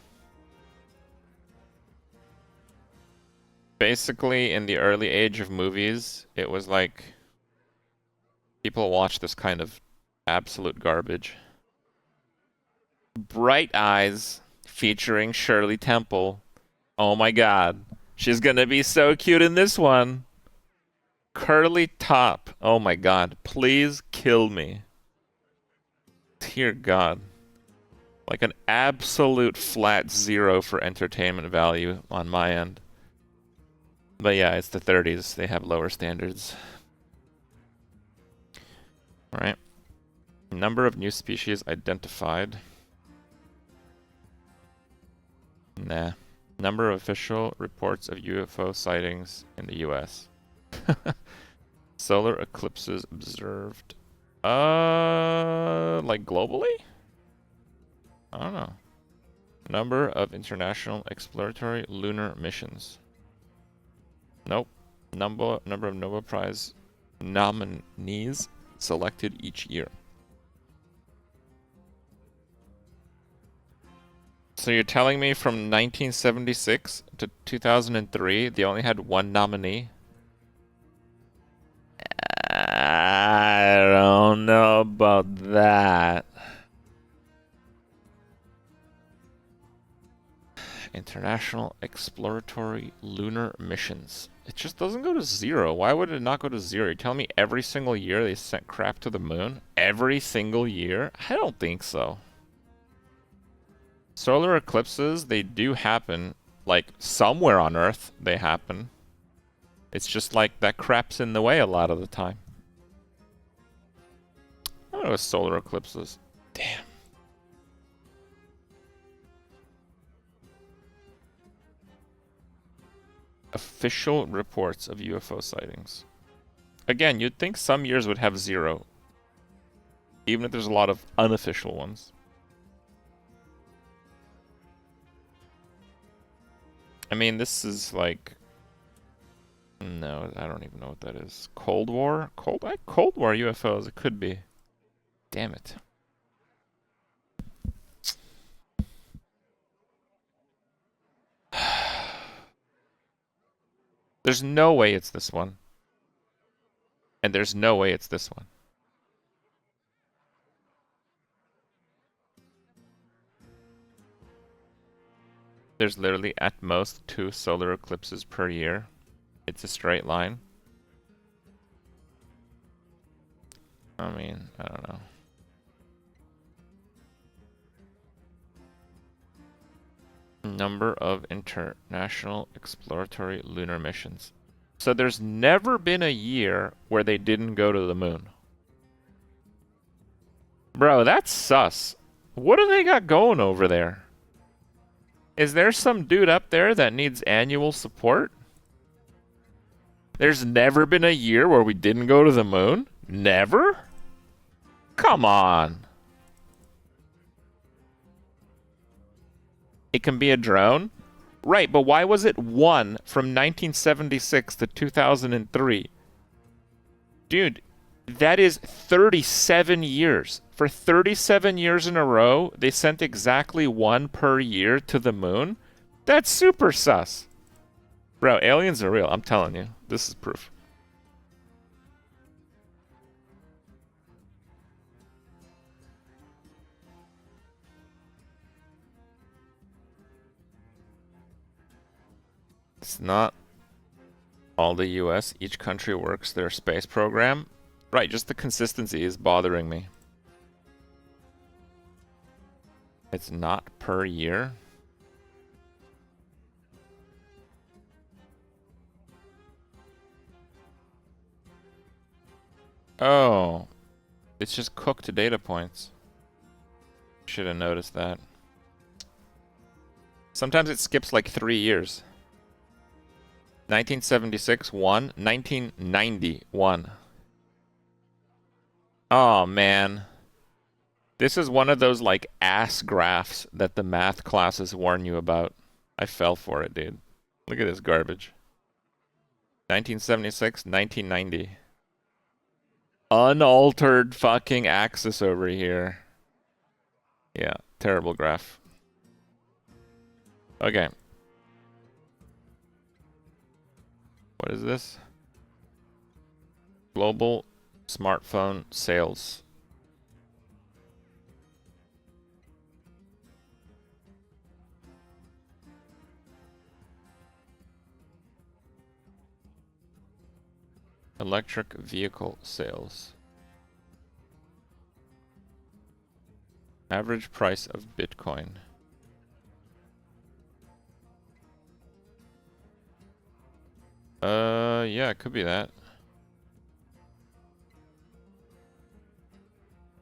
Basically, in the early age of movies, it was like people watch this kind of absolute garbage. Bright Eyes featuring Shirley Temple. Oh my god. She's gonna be so cute in this one. Curly top. Oh my god. Please kill me. Dear God. Like an absolute flat 0 for entertainment value on my end. But yeah, it's the 30s. They have lower standards. Alright. Number of new species identified. Nah. Number of official reports of UFO sightings in the US. Solar eclipses observed. Like globally? I don't know. Number of international exploratory lunar missions. Nope. Number of Nobel Prize nominees selected each year. So you're telling me from 1976 to 2003, they only had one nominee? I don't know about that. International exploratory lunar missions. It just doesn't go to 0. Why would it not go to 0? You're telling me every single year they sent crap to the moon? Every single year? I don't think so. Solar eclipses, they do happen. Like, somewhere on Earth, they happen. It's just like that crap's in the way a lot of the time. I don't know what solar eclipses. Damn. Official reports of UFO sightings. Again, you'd think some years would have 0. Even if there's a lot of unofficial ones. I mean, this is like... No, I don't even know what that is. Cold War? Cold War UFOs, it could be. Damn it. There's no way it's this one. And there's no way it's this one. There's literally at most 2 solar eclipses per year. It's a straight line. I mean, I don't know. Number of international exploratory lunar missions. So there's never been a year where they didn't go to the moon. Bro, that's sus. What do they got going over there? Is there some dude up there that needs annual support? There's never been a year where we didn't go to the moon? Never? Come on. It can be a drone? Right, but why was it one from 1976 to 2003? Dude, that is 37 years. For 37 years in a row, they sent exactly one per year to the moon? That's super sus. Bro, aliens are real, I'm telling you. This is proof. It's not all the US. Each country works their space program. Right, just the consistency is bothering me. It's not per year. Oh, it's just cooked data points. Should have noticed that. Sometimes it skips like 3 years. 1976, 1. 1990, 1. Oh, man. This is one of those, like, ass graphs that the math classes warn you about. I fell for it, dude. Look at this garbage. 1976, 1990. Unaltered fucking axis over here. Yeah, terrible graph. Okay. What is this? Global smartphone sales. Electric vehicle sales. Average price of Bitcoin. Yeah, it could be that.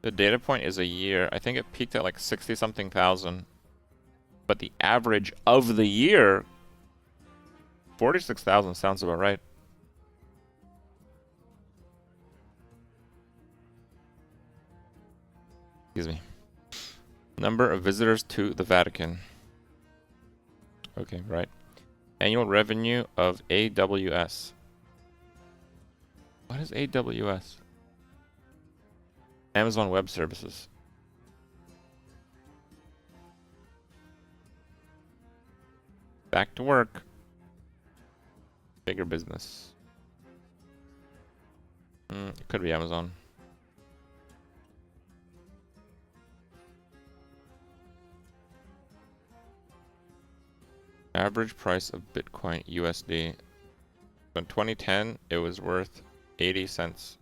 The data point is a year. I think it peaked at like 60-something thousand. But the average of the year, 46,000 sounds about right. Excuse me. Number of visitors to the Vatican. Okay, right. Annual revenue of AWS. What is AWS? Amazon Web Services. Back to work. Bigger business. It could be Amazon. Average price of Bitcoin USD. So in 2010, it was worth 80 cents.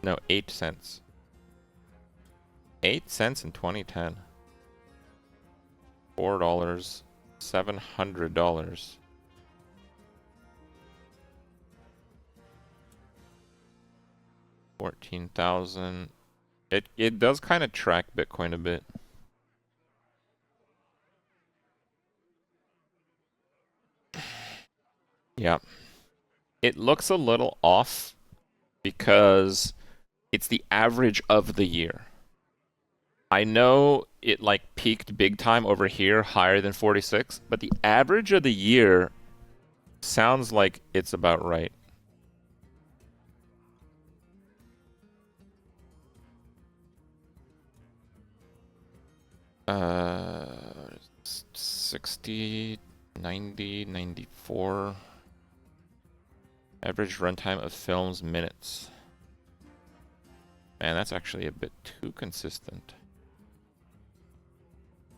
No, 8 cents. 8 cents in 2010. $4. $700. $14,000. It does kind of track Bitcoin a bit. Yeah. It looks a little off because it's the average of the year. I know it like peaked big time over here, higher than 46, but the average of the year sounds like it's about right. Uh, 60, 90, 94. Average runtime of films, minutes. Man, that's actually a bit too consistent.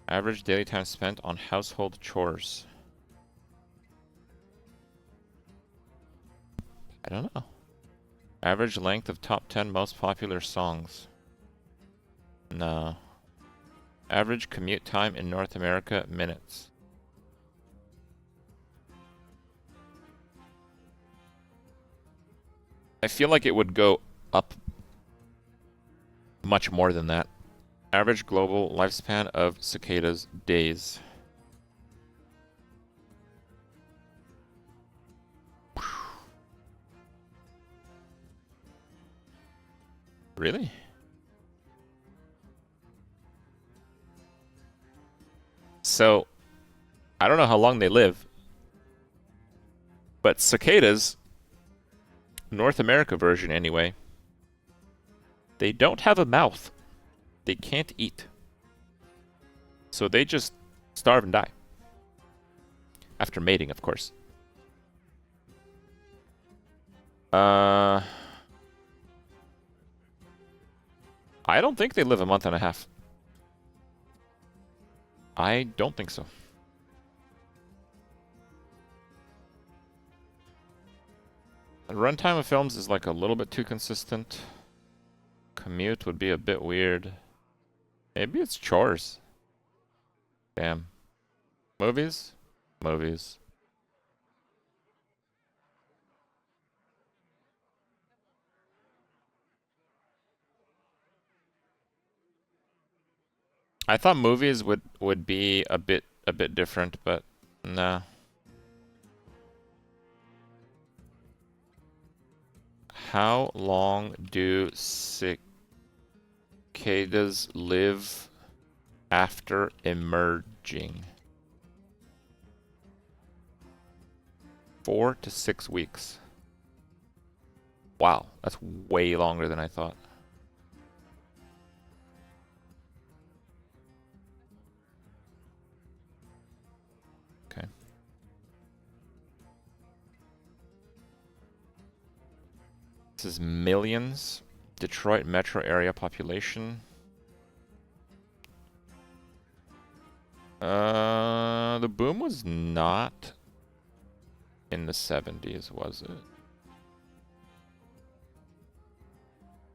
Average daily time spent on household chores. I don't know. Average length of top 10 most popular songs. No. Average commute time in North America, minutes. I feel like it would go up much more than that. Average global lifespan of cicadas, days. Really? So, I don't know how long they live, but cicadas, North America version anyway, they don't have a mouth. They can't eat. So they just starve and die. After mating, of course. I don't think they live a month and a half. I don't think so. The runtime of films is like a little bit too consistent. Commute would be a bit weird. Maybe it's chores. Damn. Movies? Movies. I thought movies would be a bit different, but nah. How long do cicadas live after emerging? 4 to 6 weeks. Wow, that's way longer than I thought. Okay. This is millions. Detroit metro area population. The boom was not in the 70s, was it?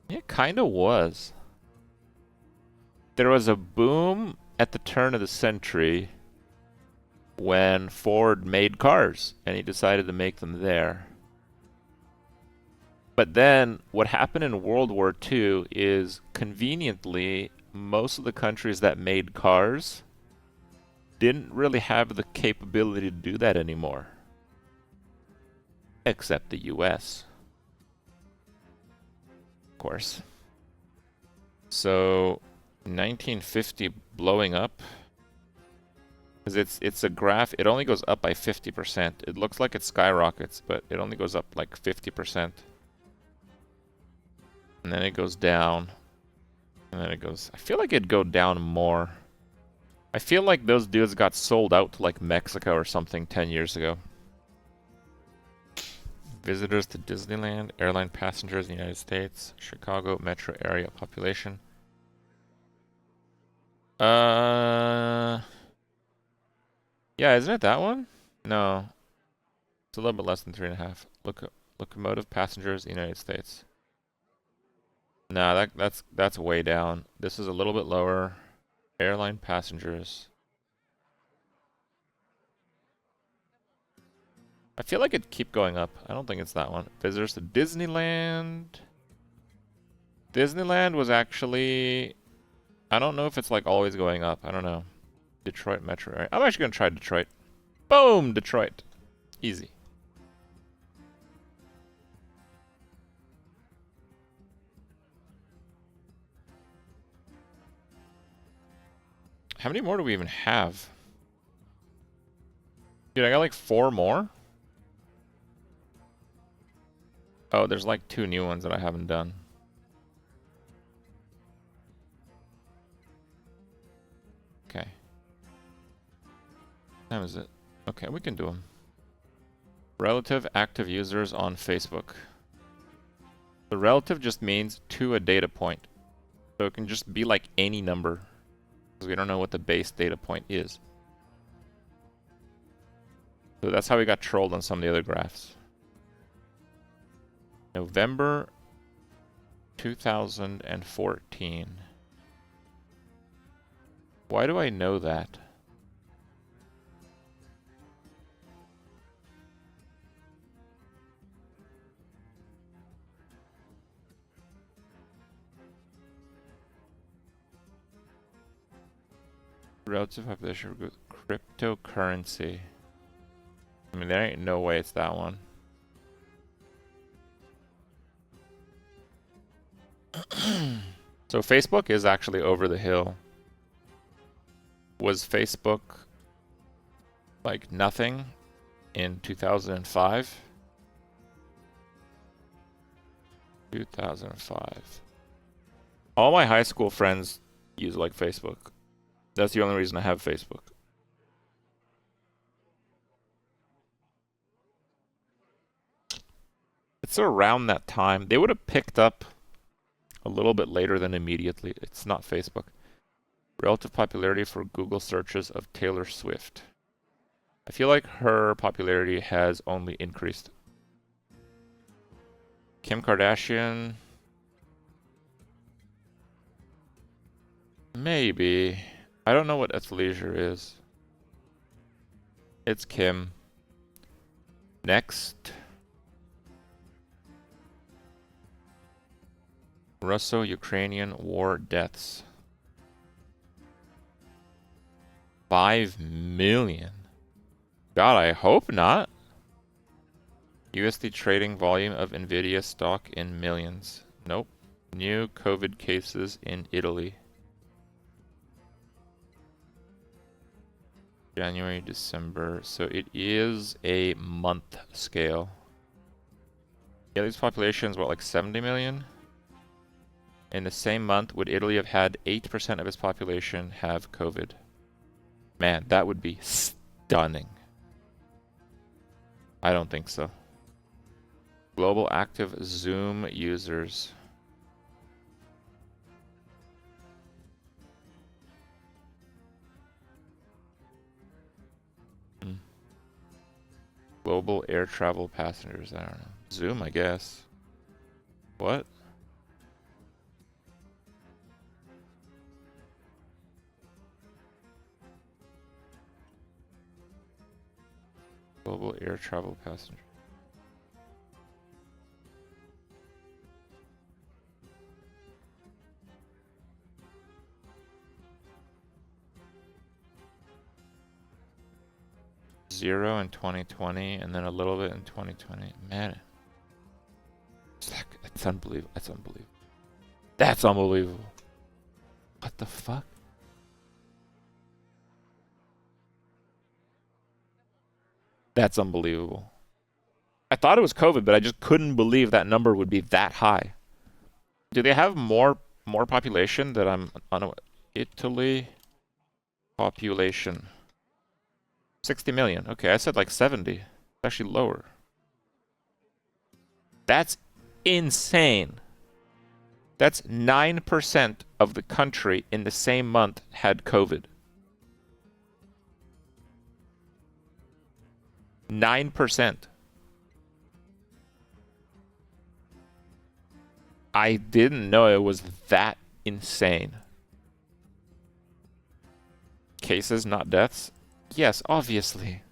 It kind of was. There was a boom at the turn of the century when Ford made cars, and he decided to make them there. But then what happened in World War II is, conveniently, most of the countries that made cars didn't really have the capability to do that anymore. Except the US. Of course. So, 1950 blowing up. Because it's a graph, it only goes up by 50%. It looks like it skyrockets, but it only goes up like 50%. And then it goes down. And then it goes... I feel like it'd go down more. I feel like those dudes got sold out to like Mexico or something 10 years ago. Visitors to Disneyland, airline passengers in the United States, Chicago metro area population. Yeah, isn't it that one? No. It's a little bit less than 3.5. Locomotive passengers in the United States. Nah, that's way down. This is a little bit lower. Airline passengers. I feel like it'd keep going up. I don't think it's that one. Visitors to Disneyland. Disneyland was actually... I don't know if it's like always going up. I don't know. Detroit metro area. I'm actually going to try Detroit. Boom! Detroit. Easy. How many more do we even have? Dude, I got like 4 more? Oh, there's like 2 new ones that I haven't done. Okay. What time is it? Okay, we can do them. Relative active users on Facebook. The relative just means to a data point. So it can just be like any number, because we don't know what the base data point is. So that's how we got trolled on some of the other graphs. November 2014. Why do I know that? Relative population of cryptocurrency. I mean, there ain't no way it's that one. So Facebook is actually over the hill. Was Facebook like nothing in 2005? 2005. All my high school friends use like Facebook. That's the only reason I have Facebook. It's around that time. They would have picked up a little bit later than immediately. It's not Facebook. Relative popularity for Google searches of Taylor Swift. I feel like her popularity has only increased. Kim Kardashian. Maybe. I don't know what athleisure is. It's Kim. Next. Russo-Ukrainian war deaths. 5 million. God, I hope not. USD trading volume of Nvidia stock in millions. Nope. New COVID cases in Italy. January, December. So it is a month scale. Yeah, these populations, what, like 70 million? In the same month, would Italy have had 8% of its population have COVID? Man, that would be stunning. I don't think so. Global active Zoom users. Global air travel passengers. I don't know. Zoom, I guess. What? Global air travel passenger. Zero in 2020, and then a little bit in 2020. Man, that's unbelievable. That's unbelievable. That's unbelievable. What the fuck? That's unbelievable. I thought it was COVID, but I just couldn't believe that number would be that high. Do they have more population that I'm unaware? Italy population. 60 million. Okay, I said like 70. It's actually lower. That's insane. That's 9% of the country in the same month had COVID. 9%. I didn't know it was that insane. Cases, not deaths? Yes, obviously.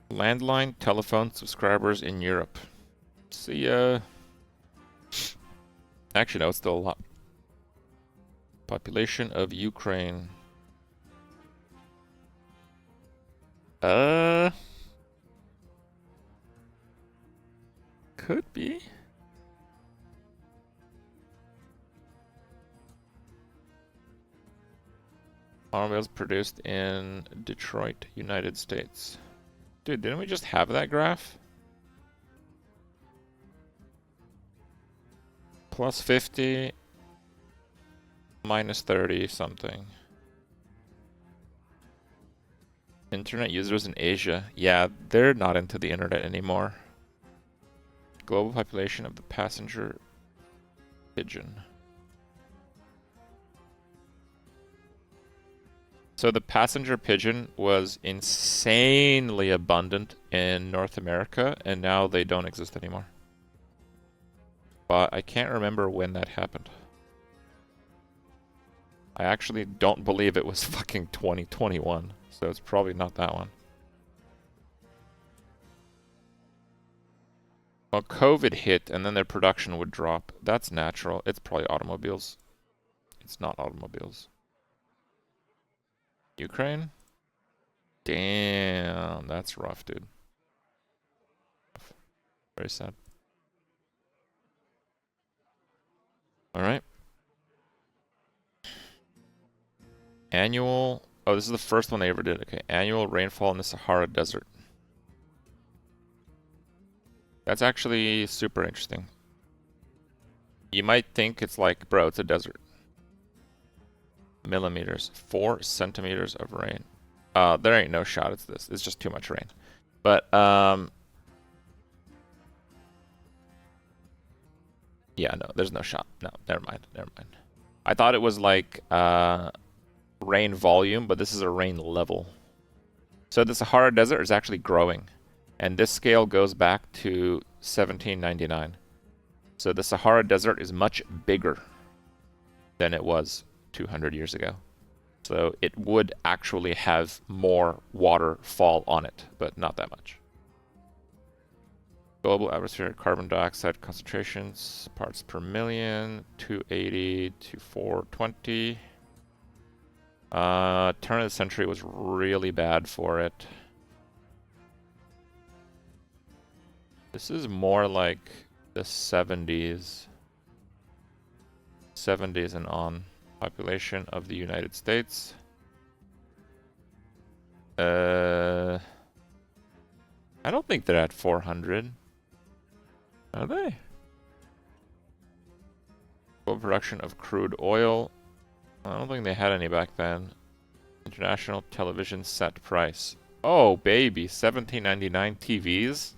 Landline telephone subscribers in Europe. See, actually, no, it's still a lot. Population of Ukraine. Could be. Automobiles produced in Detroit, United States. Dude, didn't we just have that graph? Plus 50, minus 30 something. Internet users in Asia. Yeah, they're not into the internet anymore. Global population of the passenger pigeon. So the passenger pigeon was insanely abundant in North America, and now they don't exist anymore. But I can't remember when that happened. I actually don't believe it was fucking 2021, so it's probably not that one. Well, COVID hit, and then their production would drop. That's natural. It's probably automobiles. It's not automobiles. Ukraine? Damn, that's rough, dude. Very sad. Alright. Annual... Oh, this is the first one they ever did. Okay, annual rainfall in the Sahara Desert. That's actually super interesting. You might think it's like, bro, it's a desert. Millimeters. 4 centimeters of rain. There ain't no shot it's this. It's just too much rain. But, yeah, no, there's no shot. No, never mind. Never mind. I thought it was like, rain volume, but this is a rain level. So the Sahara Desert is actually growing. And this scale goes back to 1799. So the Sahara Desert is much bigger than it was 200 years ago. So it would actually have more water fall on it, but not that much. Global atmospheric carbon dioxide concentrations, parts per million, 280 to 420. Turn of the century was really bad for it. This is more like the 70s. 70s and on. Population of the United States. I don't think they're at 400. Are they? Global production of crude oil. I don't think they had any back then. International television set price. Oh, baby. $17.99 TVs?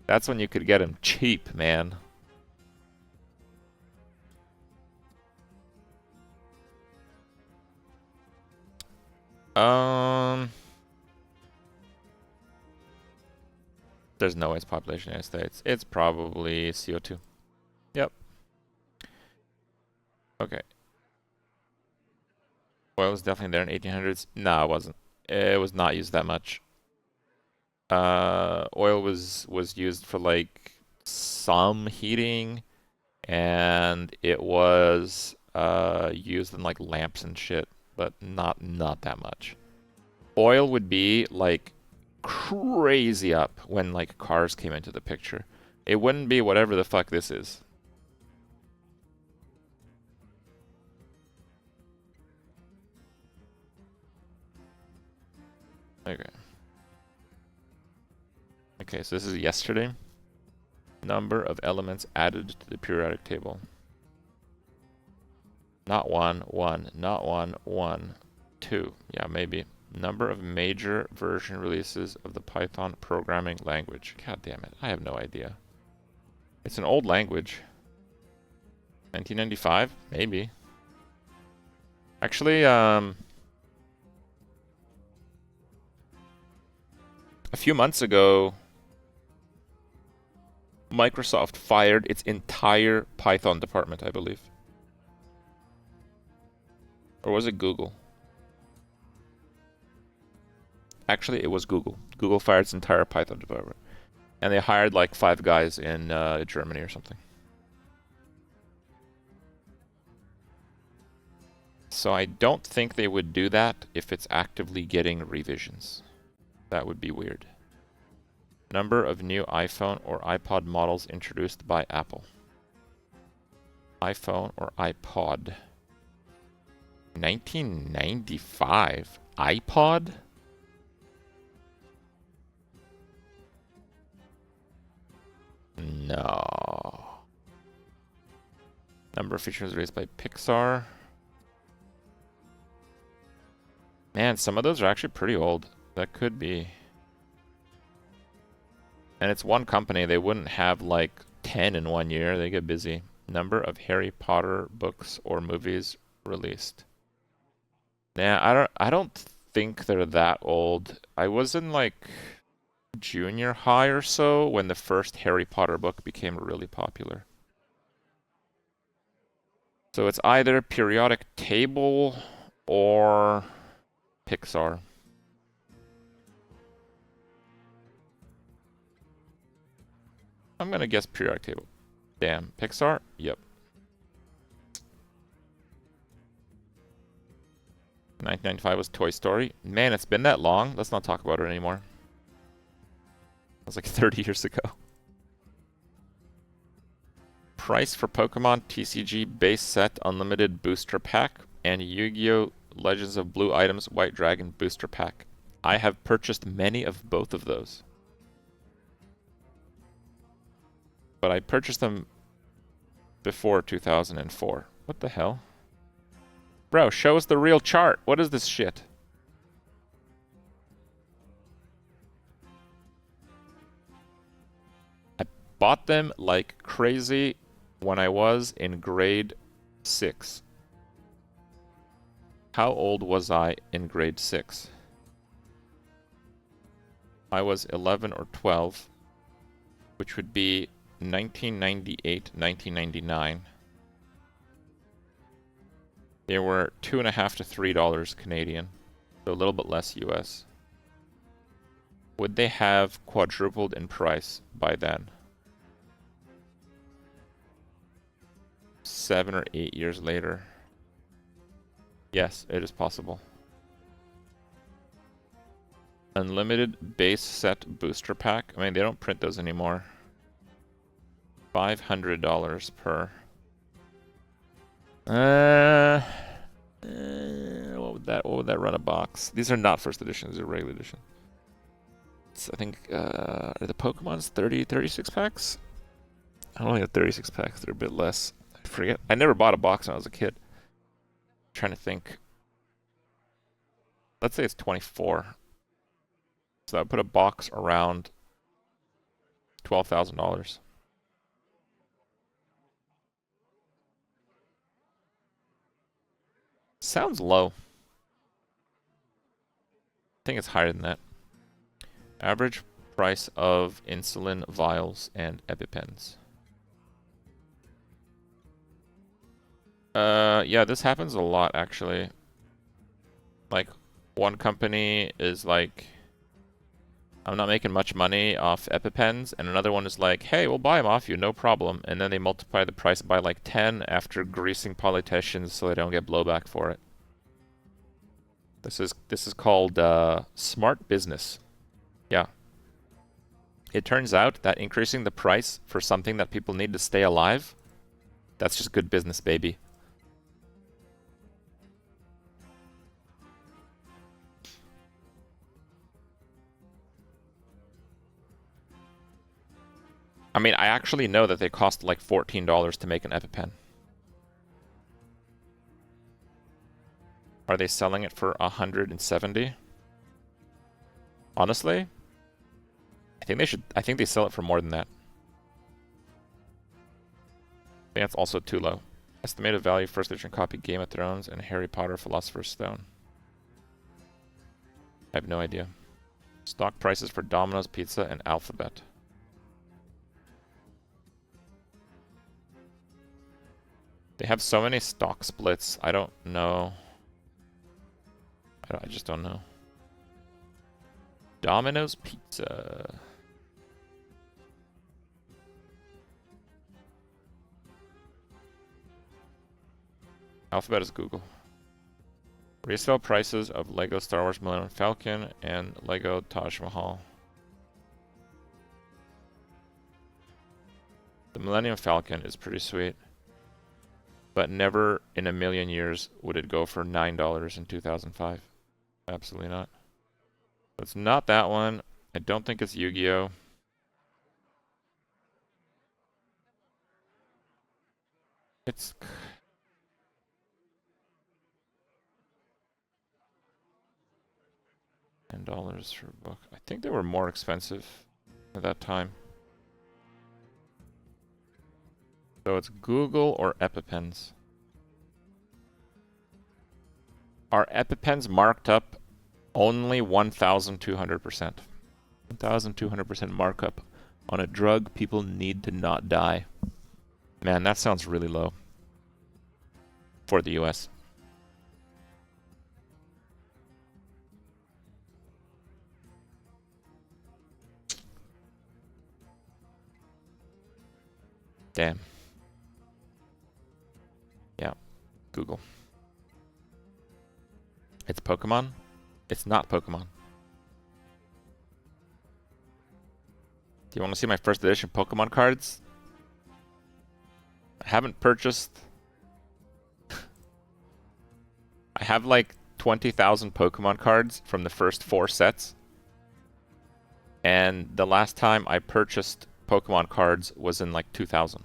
That's when you could get them cheap, man. There's no way it's population in the United States. It's probably CO2. Yep. Okay. Oil was definitely there in 1800s. No, it wasn't. It was not used that much. Oil was used for like some heating, and it was used in like lamps and shit, but not that much. Oil would be like crazy up when like cars came into the picture. It wouldn't be whatever the fuck this is. Okay. Okay, so this is yesterday. Number of elements added to the periodic table. Not 1, 1, not 1, 1, 2. Yeah, maybe. Number of major version releases of the Python programming language. God damn it, I have no idea. It's an old language. 1995? Maybe. Actually, a few months ago, Microsoft fired its entire Python department, I believe. Or was it Google? Actually, it was Google. Google fired its entire Python department. And they hired like 5 guys in Germany or something. So I don't think they would do that if it's actively getting revisions. That would be weird. Number of new iPhone or iPod models introduced by Apple. iPhone or iPod. 1995? iPod? No. Number of features released by Pixar. Man, some of those are actually pretty old. That could be. And it's one company. They wouldn't have like 10 in 1 year. They get busy. Number of Harry Potter books or movies released. Nah, I don't think they're that old. I was in like junior high or so when the first Harry Potter book became really popular. So it's either periodic table or Pixar. I'm gonna guess periodic table. Damn, Pixar? Yep. 1995 was Toy Story. Man, it's been that long. Let's not talk about it anymore. That was like 30 years ago. Price for Pokemon TCG base set unlimited booster pack and Yu-Gi-Oh! Legends of Blue Items White Dragon booster pack. I have purchased many of both of those. But I purchased them before 2004. What the hell? Bro, show us the real chart. What is this shit? I bought them like crazy when I was in grade 6. How old was I in grade 6? I was 11 or 12, which would be 1998, 1999. They were $2.50 to $3 Canadian, so a little bit less US. Would they have quadrupled in price by then? 7 or 8 years later. Yes, it is possible. Unlimited base set booster pack. I mean, they don't print those anymore. $500 per. What would that run a box? These are not first edition, these are regular edition. It's, I think, are the Pokemon's 36 packs? I don't think the 36 packs, they're a bit less. I forget. I never bought a box when I was a kid. I'm trying to think. Let's say it's 24. So I would put a box around $12,000. Sounds low. I think it's higher than that. Average price of insulin vials and EpiPens. Yeah, this happens a lot actually. Like, one company is like, I'm not making much money off EpiPens, and another one is like, hey, we'll buy them off you, no problem. And then they multiply the price by like 10 after greasing politicians so they don't get blowback for it. This is called smart business. Yeah. It turns out that increasing the price for something that people need to stay alive, that's just good business, baby. I mean, I actually know that they cost like $14 to make an EpiPen. Are they selling it for 170? Honestly, I think they sell it for more than that. I think that's also too low. Estimated value first edition copy Game of Thrones and Harry Potter Philosopher's Stone. I have no idea. Stock prices for Domino's Pizza and Alphabet. They have so many stock splits. I don't know. I just don't know. Domino's Pizza. Alphabet is Google. Resale prices of Lego Star Wars Millennium Falcon and Lego Taj Mahal. The Millennium Falcon is pretty sweet. But never in a million years would it go for $9 in 2005. Absolutely not. It's not that one. I don't think it's It's $10 for a book. I think they were more expensive at that time. So it's Google or EpiPens. Are EpiPens marked up only 1,200%? 1,200% markup on a drug people need to not die. Man, that sounds really low for the US. Damn. Yeah, Google. It's Pokemon? It's not Pokemon. Do you want to see my first edition Pokemon cards? I haven't purchased... I have like 20,000 Pokemon cards from the first 4 sets. And the last time I purchased Pokemon cards was in like 2000.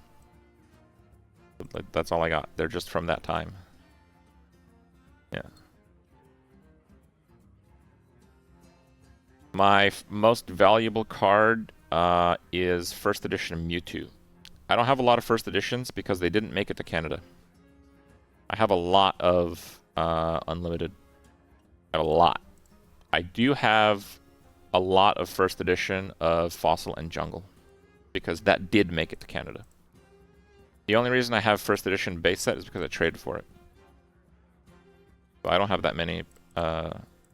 That's all I got. They're just from that time. Yeah. My most valuable card is first edition Mewtwo. I don't have a lot of first editions because they didn't make it to Canada. I have a lot of unlimited. I have a lot. I do have a lot of first edition of Fossil and Jungle because that did make it to Canada. The only reason I have first edition base set is because I traded for it. So I don't have that many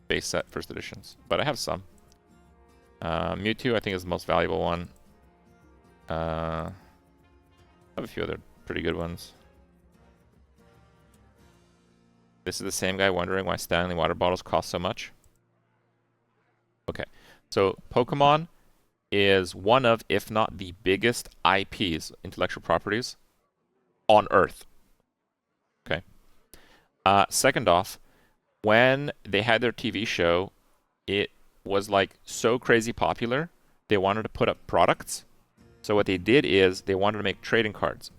base set first editions, but I have some. Mewtwo, I think, is the most valuable one. I have a few other pretty good ones. This is the same guy wondering why Stanley water bottles cost so much. Okay, so Pokemon is one of, if not the biggest IPs, intellectual properties, on Earth. Okay. Second off, when they had their TV show, it was like so crazy popular, they wanted to put up products. So what they did is they wanted to make trading cards.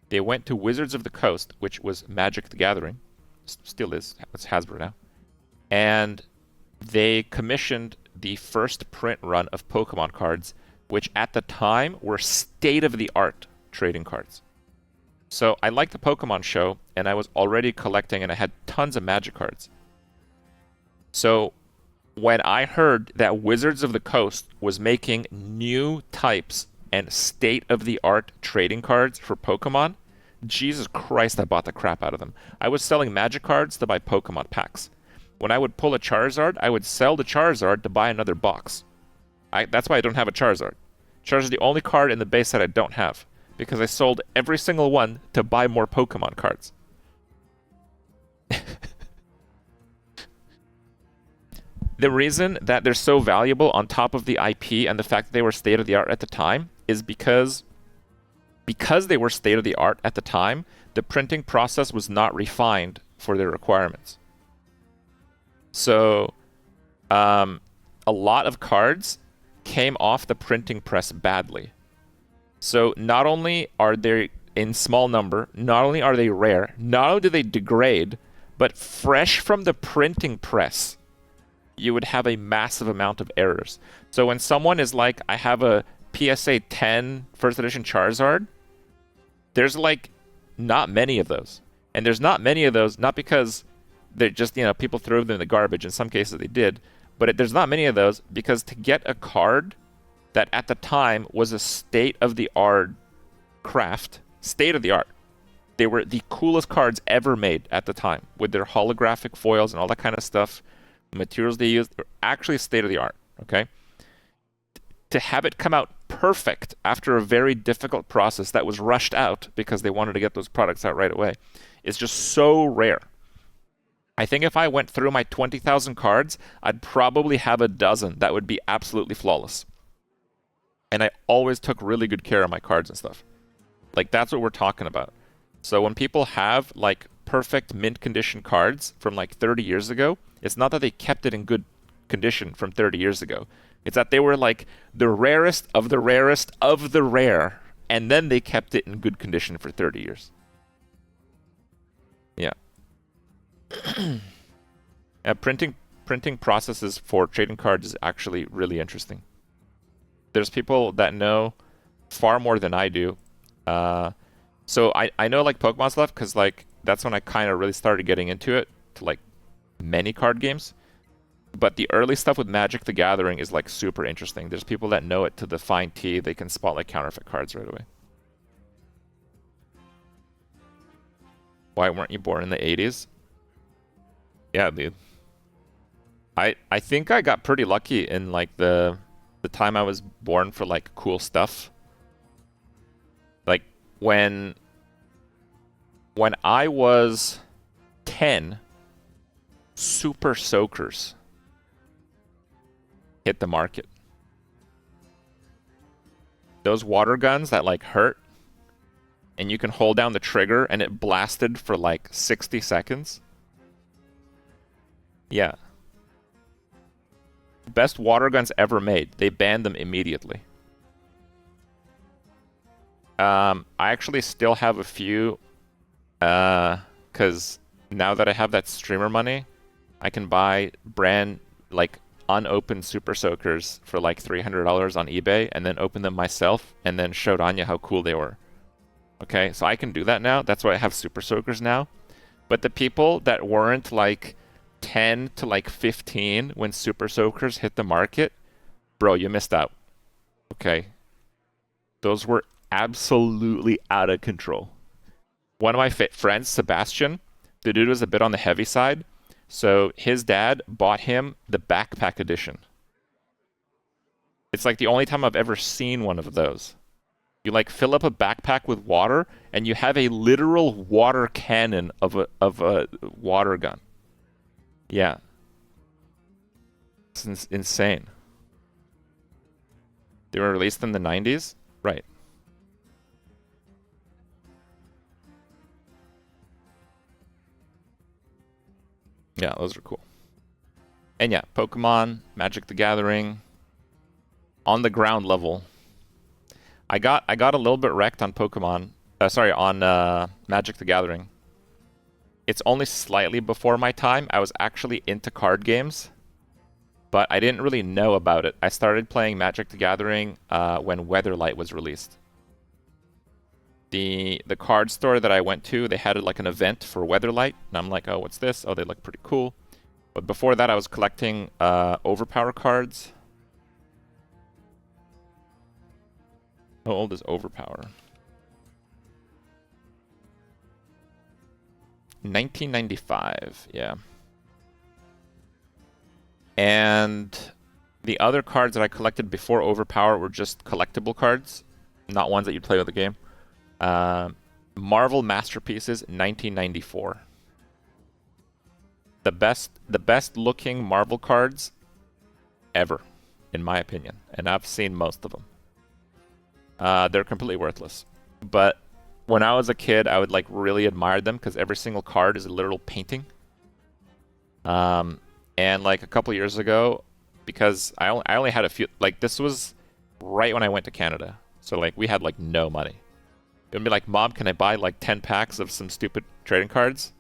They went to Wizards of the Coast, which was Magic the Gathering, still is, it's Hasbro now, and they commissioned the first print run of Pokemon cards, which at the time were state-of-the-art trading cards. So I liked the Pokemon show, and I was already collecting, and I had tons of Magic cards. So when I heard that Wizards of the Coast was making new types and state-of-the-art trading cards for Pokemon, Jesus Christ, I bought the crap out of them. I was selling Magic cards to buy Pokemon packs. When I would pull a Charizard, I would sell the Charizard to buy another box. That's why I don't have a Charizard. Charizard is the only card in the base that I don't have, because I sold every single one to buy more Pokemon cards. The reason that they're so valuable on top of the IP and the fact that they were state-of-the-art at the time is because they were state-of-the-art at the time, the printing process was not refined for their requirements. So, a lot of cards came off the printing press badly. So not only are they in small number, not only are they rare, not only do they degrade, but fresh from the printing press, you would have a massive amount of errors. So when someone is like, I have a PSA 10 first edition Charizard, there's like not many of those. And there's not many of those, not because they're just, people threw them in the garbage. In some cases they did. But there's not many of those because to get a card that at the time was a state-of-the-art craft, state-of-the-art, they were the coolest cards ever made at the time with their holographic foils and all that kind of stuff. The materials they used were actually state-of-the-art, okay? To have it come out perfect after a very difficult process that was rushed out because they wanted to get those products out right away is just so rare. I think if I went through my 20,000 cards, I'd probably have a dozen that would be absolutely flawless. And I always took really good care of my cards and stuff. Like, that's what we're talking about. So when people have, like, perfect mint condition cards from, like, 30 years ago, it's not that they kept it in good condition from 30 years ago. It's that they were, like, the rarest of the rarest of the rare, and then they kept it in good condition for 30 years. Yeah, printing processes for trading cards is actually really interesting. There's people that know far more than I do. So I know like Pokemon stuff because like that's when I kind of really started getting into it, to like many card games. But the early stuff with Magic the Gathering is like super interesting. There's people that know it to the fine T. They can spot like counterfeit cards right away. Why weren't you born in the 80s? Yeah, dude. I think I got pretty lucky in like the time I was born for like cool stuff. Like when I was 10, Super Soakers hit the market. Those water guns that like hurt and you can hold down the trigger and it blasted for like 60 seconds. Yeah. Best water guns ever made. They banned them immediately. I actually still have a few, because now that I have that streamer money, I can buy brand, like, unopened Super Soakers for like $300 on eBay and then open them myself and then showed Anya how cool they were. Okay, so I can do that now. That's why I have Super Soakers now. But the people that weren't like 10 to like 15 when Super Soakers hit the market, bro, you missed out. Okay. Those were absolutely out of control. One of my friends, Sebastian, the dude was a bit on the heavy side, so his dad bought him the backpack edition. It's like the only time I've ever seen one of those. You like fill up a backpack with water, and you have a literal water cannon of a water gun. Yeah. It's insane. They were released in the 90s? Right. Yeah, those are cool. And yeah, Pokemon, Magic the Gathering, on the ground level. I got a little bit wrecked on Pokemon. On Magic the Gathering. It's only slightly before my time. I was actually into card games, but I didn't really know about it. I started playing Magic the Gathering when Weatherlight was released. The card store that I went to, they had like an event for Weatherlight, and I'm like, oh, what's this? Oh, they look pretty cool. But before that, I was collecting Overpower cards. How old is Overpower? 1995, yeah. And the other cards that I collected before Overpower were just collectible cards, not ones that you play with the game. Marvel Masterpieces, 1994. The best looking Marvel cards ever, in my opinion, and I've seen most of them. They're completely worthless, but when I was a kid, I would like really admire them because every single card is a literal painting. And like a couple years ago, because I only had a few, like this was right when I went to Canada, so like we had like no money. It would be like, Mom, can I buy like 10 packs of some stupid trading cards?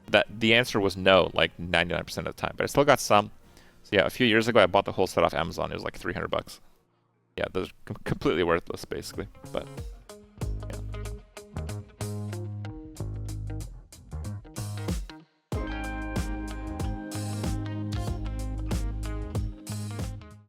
The answer was no, like 99% of the time, but I still got some. So yeah, a few years ago, I bought the whole set off Amazon. It was like $300. Yeah, those are completely worthless, basically, but.